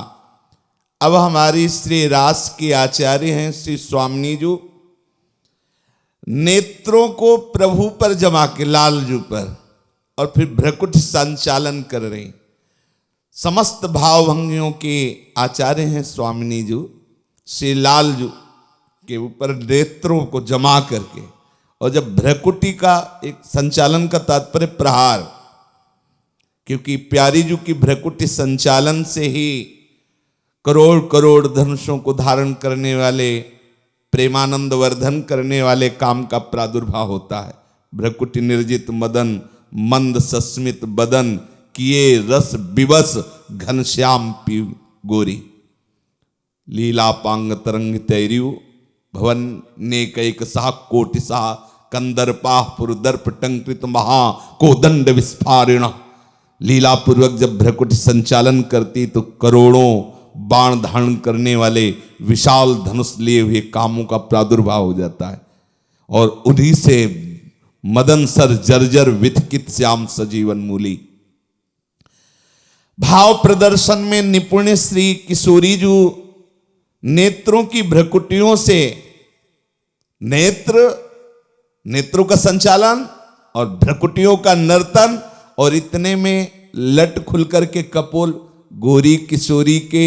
अब हमारी श्री रास की आचार्य हैं श्री स्वामिनी जू, नेत्रों को प्रभु पर जमा के लालजू पर और फिर भ्रकुट संचालन कर रहे हैं। समस्त भावभंगियों के आचार्य हैं स्वामिनी जू। श्री लालजू के ऊपर नेत्रों को जमा करके, और जब भ्रकुटी का एक संचालन का तात्पर्य प्रहार, क्योंकि प्यारी जू की भ्रकुटी संचालन से ही करोड़ करोड़ धनुषों को धारण करने वाले, प्रेमानंद वर्धन करने वाले काम का प्रादुर्भाव होता है। भ्रकुटी निर्जित मदन मंद सस्मित बदन किए रस विवश घनश्याम पी गोरी लीला पांग तरंग तैरियु भवन ने कैक साह कोटि साह कंदरपाह पुरदर्प टंकृत महा कोदंड विस्फारिण। लीला पूर्वक जब भ्रकुटी संचालन करती तो करोड़ों बाण धारण करने वाले विशाल धनुष लिए हुए कामों का प्रादुर्भाव हो जाता है, और उन्हीं से मदन सर जर्जर विथकित श्याम सजीवन मूली। भाव प्रदर्शन में निपुण श्री किशोरी जू नेत्रों की भ्रकुटियों से नेत्रों का संचालन और भ्रकुटियों का नर्तन, और इतने में लट खुल करके कपोल गोरी किशोरी के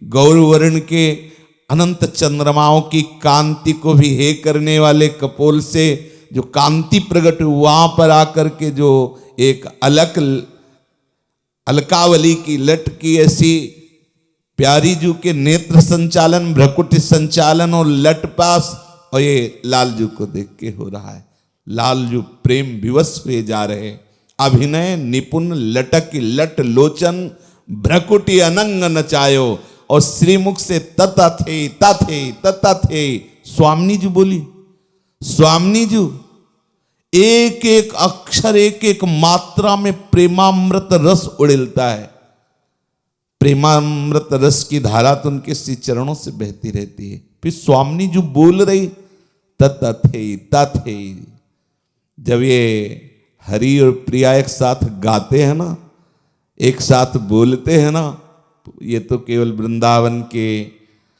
गौरवर्ण के अनंत चंद्रमाओं की कांति को भी हे करने वाले कपोल से जो कांति प्रकट हुई, वहां पर आकर के जो एक अलकावली की लट की ऐसी प्यारी जू के नेत्र संचालन, भ्रकुटी संचालन और लट पास, और ये लालजू को देख के हो रहा है। लालजू प्रेम विवश हुए जा रहे हैं। अभिनय निपुण लटक लट लोचन भ्रकुटी अनंग नचायो, और श्रीमुख से तथा थे स्वामिनी जू बोली। स्वामिनी जू एक एक अक्षर एक एक मात्रा में प्रेमामृत रस उड़ेलता है। प्रेमामृत रस की धारा तो उनके श्री चरणों से बहती रहती है। फिर स्वामिनी जो बोल रही तथे। जब ये हरि और प्रिया एक साथ गाते हैं ना, एक साथ बोलते हैं ना, ये तो केवल वृंदावन के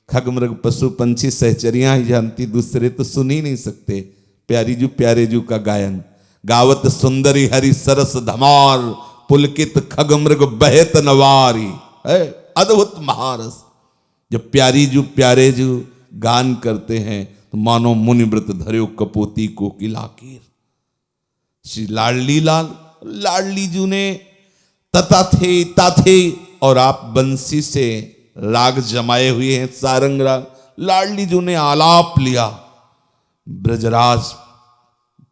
खगमृग पशु पंछी सहचरियां ही जानती, दूसरे तो सुन ही नहीं सकते। प्यारे जू का गायन गावत सुंदरी हरि सरस धमार पुलकित खगमृग बहत नवारी, अद्भुत महारस। जब प्यारे जू गान करते हैं तो मानो मुनिव्रत धर्यो कपोती को किलाकीर। श्री लाडली जू ने तथा थे और आप बंसी से राग जमाए हुए हैं, सारंग राग। लाडली जू ने आलाप लिया, ब्रजराज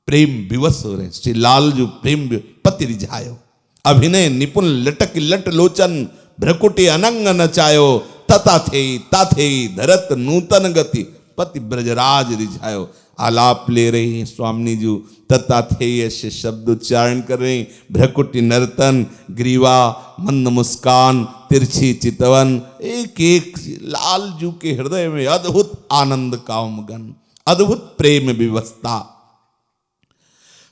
प्रेम विवश हो रहे। श्री लालजू प्रेम पति रिझायो, अभिनय निपुण लटक लट लोचन भ्रकुटी अनंग नचायो। तथा थे धरत नूतन गति पति ब्रजराज रिझायो। आलाप ले रही हैं स्वामी जी, तथाथेय से शब्द उच्चारण कर रहे हैं। भ्रकुटी नर्तन, ग्रीवा, मंद मुस्कान, तिरछी चितवन, एक एक लाल जू के हृदय में अद्भुत आनंद का उमगन, अद्भुत प्रेम विवस्था।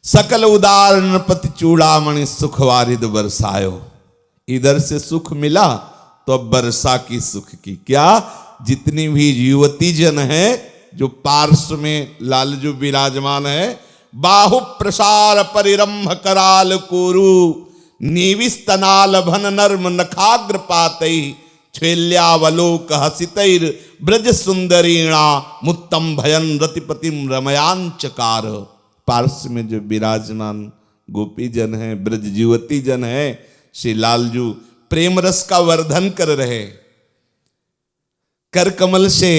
सकल उदार नृपति चूड़ामणि सुख वारिद बरसायो। इधर से सुख मिला तो अब वर्षा की सुख की क्या। जितनी भी युवती जन है जो पार्श्व में लाल जो विराजमान है, बाहु प्रसार परिरंभ कराल कोरु, नीविस्तनाल भन नर्म नखाग्र पातई, छेल्यावलोक हसितैर ब्रज सुंदरीणा, मुत्तम भयन रतिपतिम रमयांचकार। पार्श्व में जो विराजमान गोपी जन है, ब्रज युवती जन है, श्री लालजू प्रेम रस का वर्धन कर रहे, कर कमल से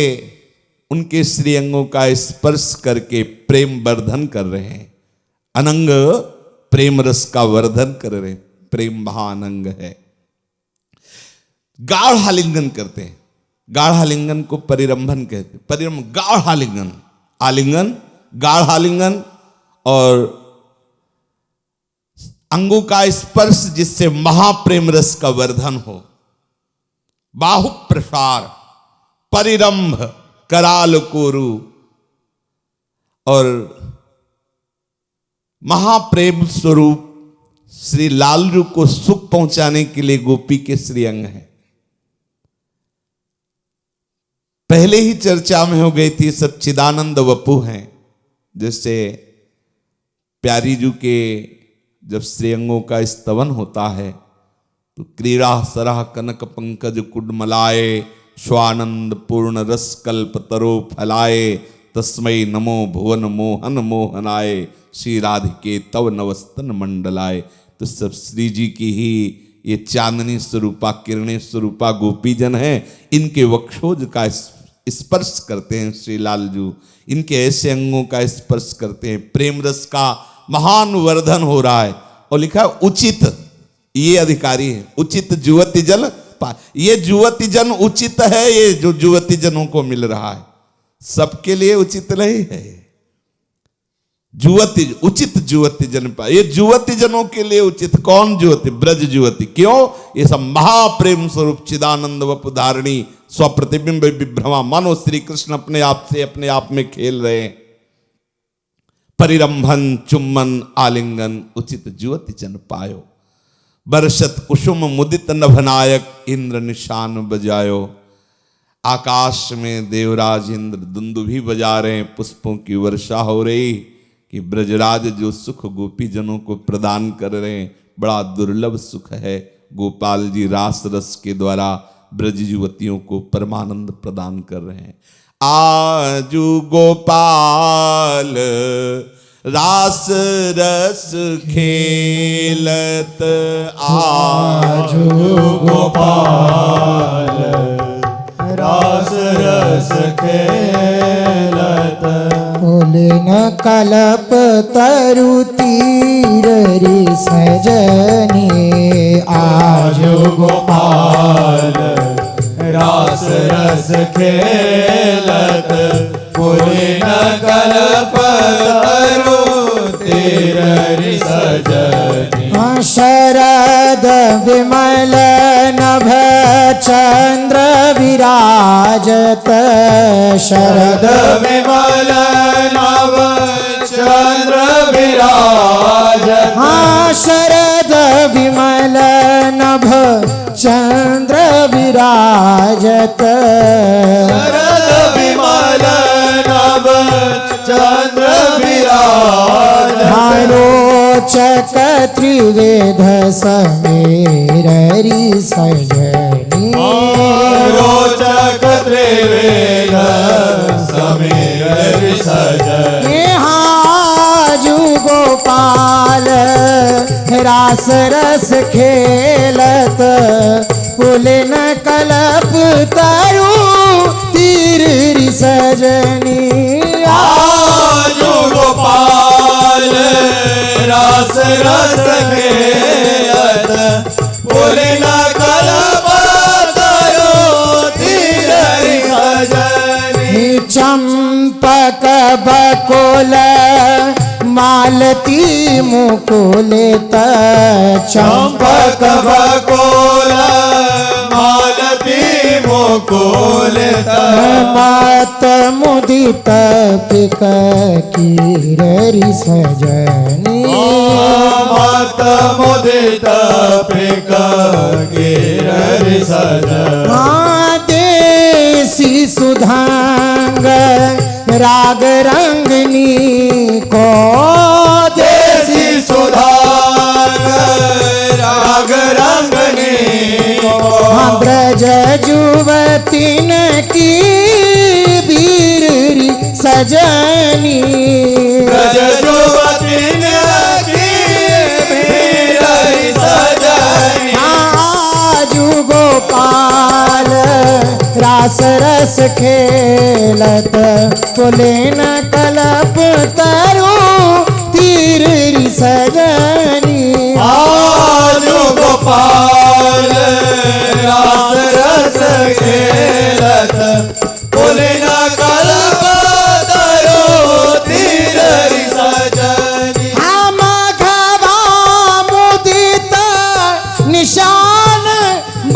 उनके श्रीअंगों का स्पर्श करके प्रेम वर्धन कर रहे हैं। अनंग प्रेम रस का वर्धन कर रहे, प्रेम महाअनंग है। गाढ़ालिंगन करते हैं, गाढ़ालिंगन को परिरंभन कहते हैं। परिरंभ गाढ़ालिंगन, आलिंगन, गाढ़ालिंगन और अंगों का स्पर्श जिससे महाप्रेम रस का वर्धन हो। बाहु प्रसार परिरंभ कराल कोरु, और महाप्रेम स्वरूप श्री लालजू को सुख पहुंचाने के लिए गोपी के श्रीअंग है। पहले ही चर्चा में हो गई थी, सच्चिदानंद वपु हैं। जैसे प्यारी जू के जब श्रीअंगों का स्तवन होता है तो क्रीड़ा सरह कनक पंकज कुडमलाए, स्वानंद पूर्ण रस कल्प तरो फलाए, तस्मै नमो भुवन मोहन मोहनाए, श्री राधिके तव नवस्तन मंडलाए। तो सब श्री जी की ही ये चांदनी स्वरूपा, किरणें स्वरूपा गोपी जन है। इनके वक्षोज का स्पर्श करते हैं श्री लालजू, इनके ऐसे अंगों का स्पर्श करते हैं। प्रेम रस का महान वर्धन हो रहा है। और लिखा है उचित, ये अधिकारी है, उचित जुवती जन। ये जुवती जन उचित है, ये जो जुवती जनों को मिल रहा है सबके लिए उचित नहीं है। जुवती उचित जुवती जन पा, ये जुवती जनों के लिए उचित। कौन जुवती? ब्रज जुवती। क्यों? ये सब महाप्रेम स्वरूप चिदानंद वपु धारणी स्वप्रतिबिंब विभ्रमा, मानो श्री कृष्ण अपने आप से अपने आप में खेल रहे हैं। परिरंभन चुम्बन आलिंगन उचित जुवति जन पायो, बरसत कुसुम मुदित नभनायक इंद्र निशान बजायो। आकाश में देवराज इंद्र दुंदुभी बजा रहे हैं, पुष्पों की वर्षा हो रही कि ब्रजराज जो सुख गोपी जनों को प्रदान कर रहे हैं, बड़ा दुर्लभ सुख है। गोपाल जी रास रस के द्वारा ब्रज युवतियों को परमानंद प्रदान कर रहे हैं। आजू गोपाल रास रस खेलत, आजू गोपाल रास रस खेलत, बोलिन कल्प तरु तीर रि सजनी। आजू गोपाल रास रस खेलत, पुलिन कल्प तरु तीर रि सजनी। शरद विमल नभ चंद्र विराजत, शरद विमल नभ चंद्र विराजत। हाँ शरद विमल नभ चंद्र विराजत, शरद विमल नभ चंद्र विराजत। रोचक त्रिवेद समेर रि सजनी। रोचक त्रिवेद समेर रि सजनी। आजू गोपाल रास रस खेलत, पुलिन कल्प तरु तीर रि सजनी। आजू गोपाल रास रस खेलत, पुलिन कल्प तरु तीर रि सजनी। चंपक बकोल मालती मुकुलित चंपक बकोल मालती मुकुलित मत मुदित पिक कीररि सजनी मत मुदित पिक कीररि सजनी देसी सुधांग राग रंगनी को देसी सुधार राग रंगनी को ब्रज जुवतीन की बीररी सजनी ब्रज जुवतीन की बीररी सजनी आजू गोपाल रास रस खेलत बोले न कलप तरु तीररी सजनी आजू गोपाल रास रस खेलत बोले न कलप तरु तीररी सजनी हम घबा मुदित निशान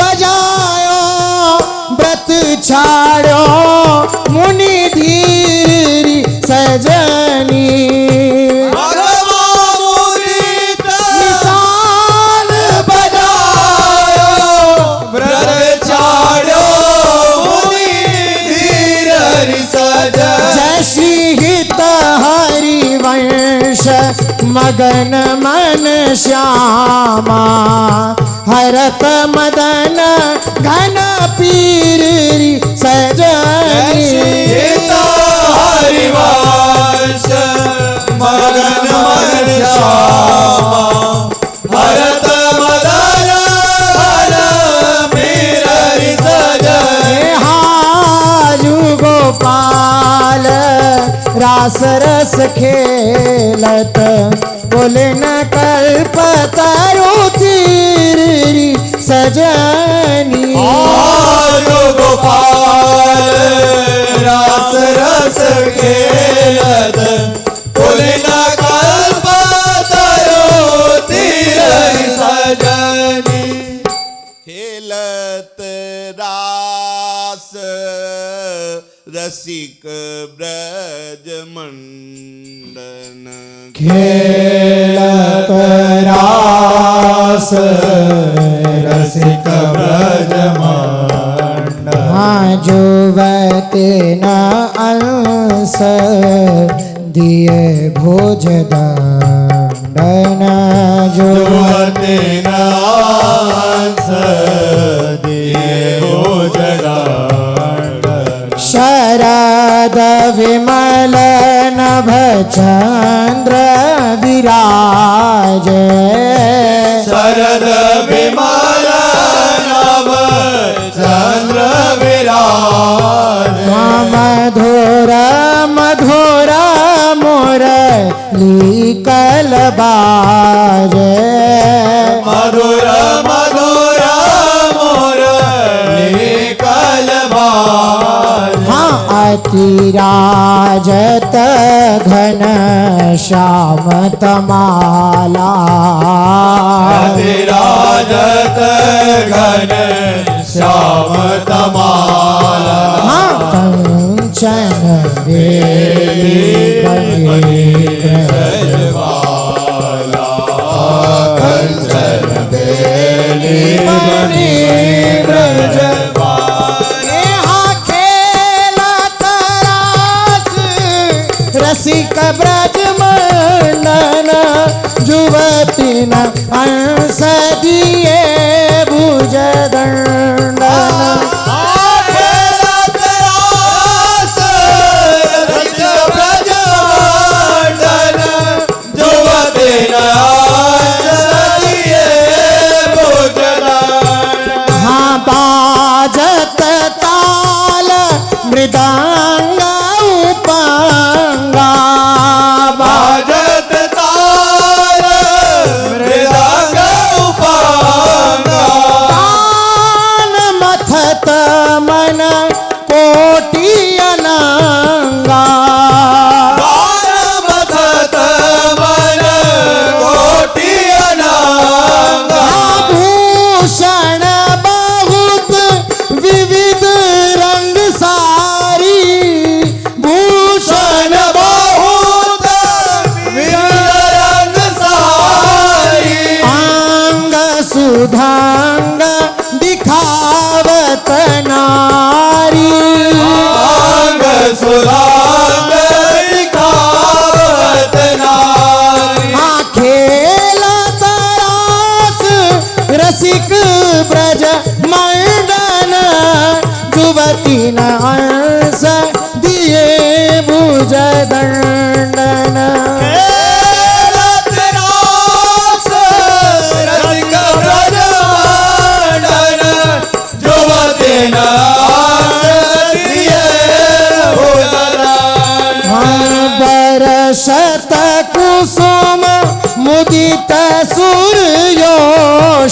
बजायो व्रत छाड़ो मुनि धीरी सजनी निशान बजायो व्रत छाड़ो मुनि धीररि सजनी जय श्री हित हरिवंश मगन मन श्यामा हरत मदन घन पीरी सजनी हरिवंश मगन मन श्यामा भरत मदन घन पीररि सजनी हाजू गोपाल रास रस खेलत बोले न कल्प तरु तीरी सजनी आजू गोपाल रास रस खेलत बोले न कल्प तरु तीररि सजनी खेलत रास रसिक ब्रज मंडन खेलत रास रसिक ब्रज मंडन हाँ जुवते न अंश दिए भोज दंडन जुवते नास दिए भोजदान शरद विमल नभ चंद्र विराज शरद विमल नभ चंद्र विराज मधुर मधुर मुरली कलबाज मधुर मधुर मुरली कलबाज हाँ अति राजत घन श्याम तमाला राजत घन श्याम तमाला हाँ कंचन बेली बने ब्रजवाला कंचन बेली बनी ब्रजवाला हाँ खेलत रास रसिक ब्रज मंडन जुवती न अंश दिए भुज दंडन खेलत रास रसिक ब्रज मंडन जुवती न अंश दिए भुज दंडन हाँ बाजत ताल मृदांग उपांगा बाजत ताल मृदंग उपांगा तान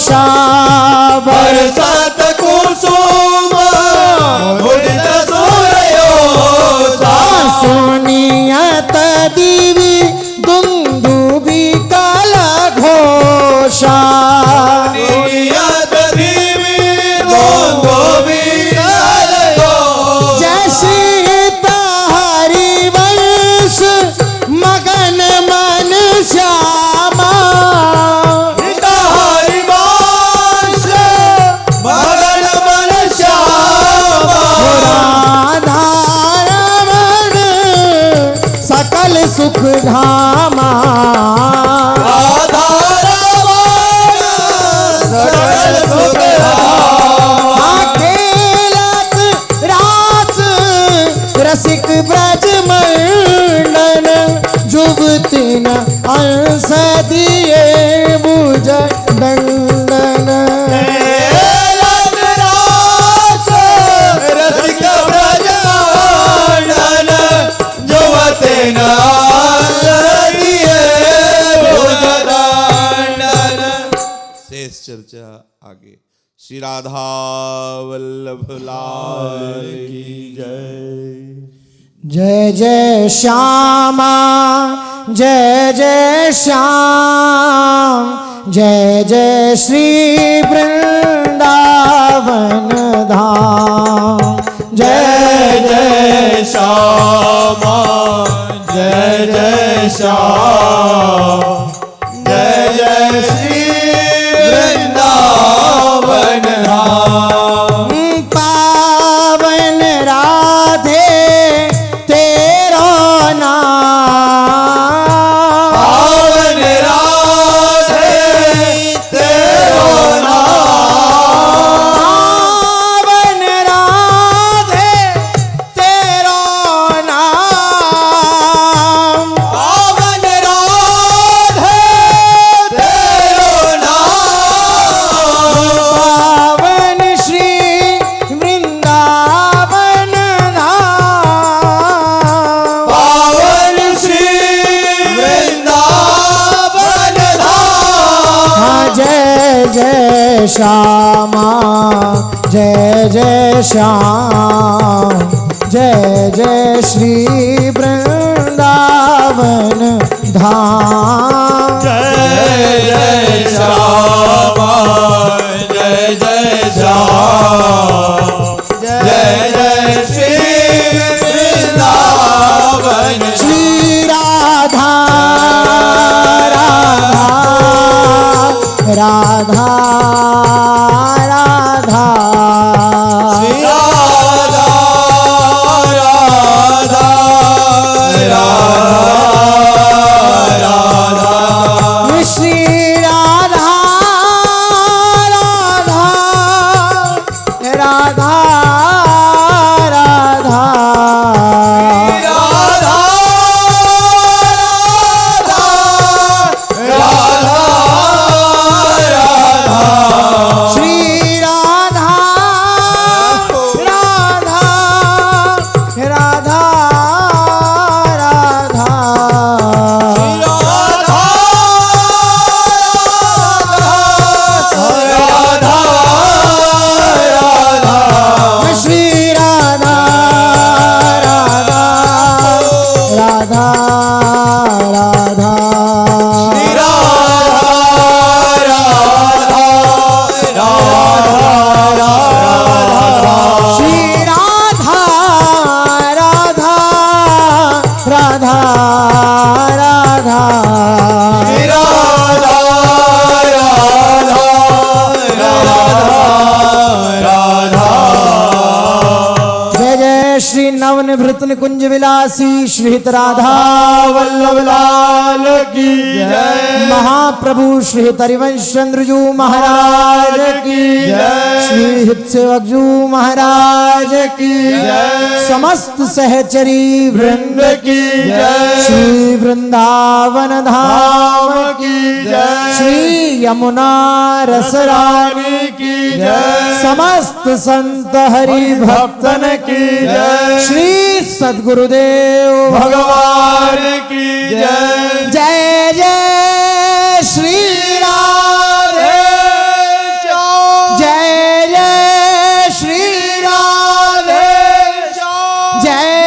घोषा बरसात कुसुम उदित सूर्योषा सुनियत दिवी दुंदुभी काल घोषा नियत दिवी दुंदुभी कालघोषा जय सीता हरिवंश मगन मन श्यामा सीता हरिवंश मगन मन श्यामा राधा रमण सकल सुख धामा राधा रमण सकल सुख धामा खेलत रास रसिक ब्रज मंडन जुगति न अंश दिए बुझ दंडन खेलत रास रसिक ब्रज मंडन जुवते नाच दिए भुज दंडन। शेष चर्चा आगे। श्री राधा वल्लभ लाल की जय जय श्यामा जय जय श्याम जय जय श्री वृंदावन धाम जय जय श्यामा जय जय श्याम जय जय श्री वृंदावन धाम पावन राधे तेरो नाम पावन राधे तेरो नाम पावन राधे तेरो नाम पावन राधे तेरो नाम पावन श्री वृंदावन धाम पावन श्री वृंदावन धाम हाँ जय जय श्यामा जय जय श्याम जय जय श्री वृंदावन धाम जय जय श्यामा जय जय श्याम जय जय श्री वृंदावन श्री राधा राधा राधा श्री राधा राधा राधा राधा श्री राधा राधा राधा राधा राधा राधा राधा श्री राधा राधा राधा राधा श्री राधा राधा राधा राधा श्री राधा राधा राधा राधा जय जय श्री नवनिवृत्त निकुंज विलासी श्रीहित राधा वल्लभ लाल की जय महाप्रभु श्री हरिवंश चंद्रजू महाराज की जय। श्री हित सेवक जू महाराज की जय। समस्त सहचरी वृंद की जय। श्री वृंदावन धाम की जय। श्री यमुना रसरानी की जय। समस्त संत हरि भक्तन की जय। श्री सद्गुरुदेव भगवान की जय। जय जय श्री राधे जय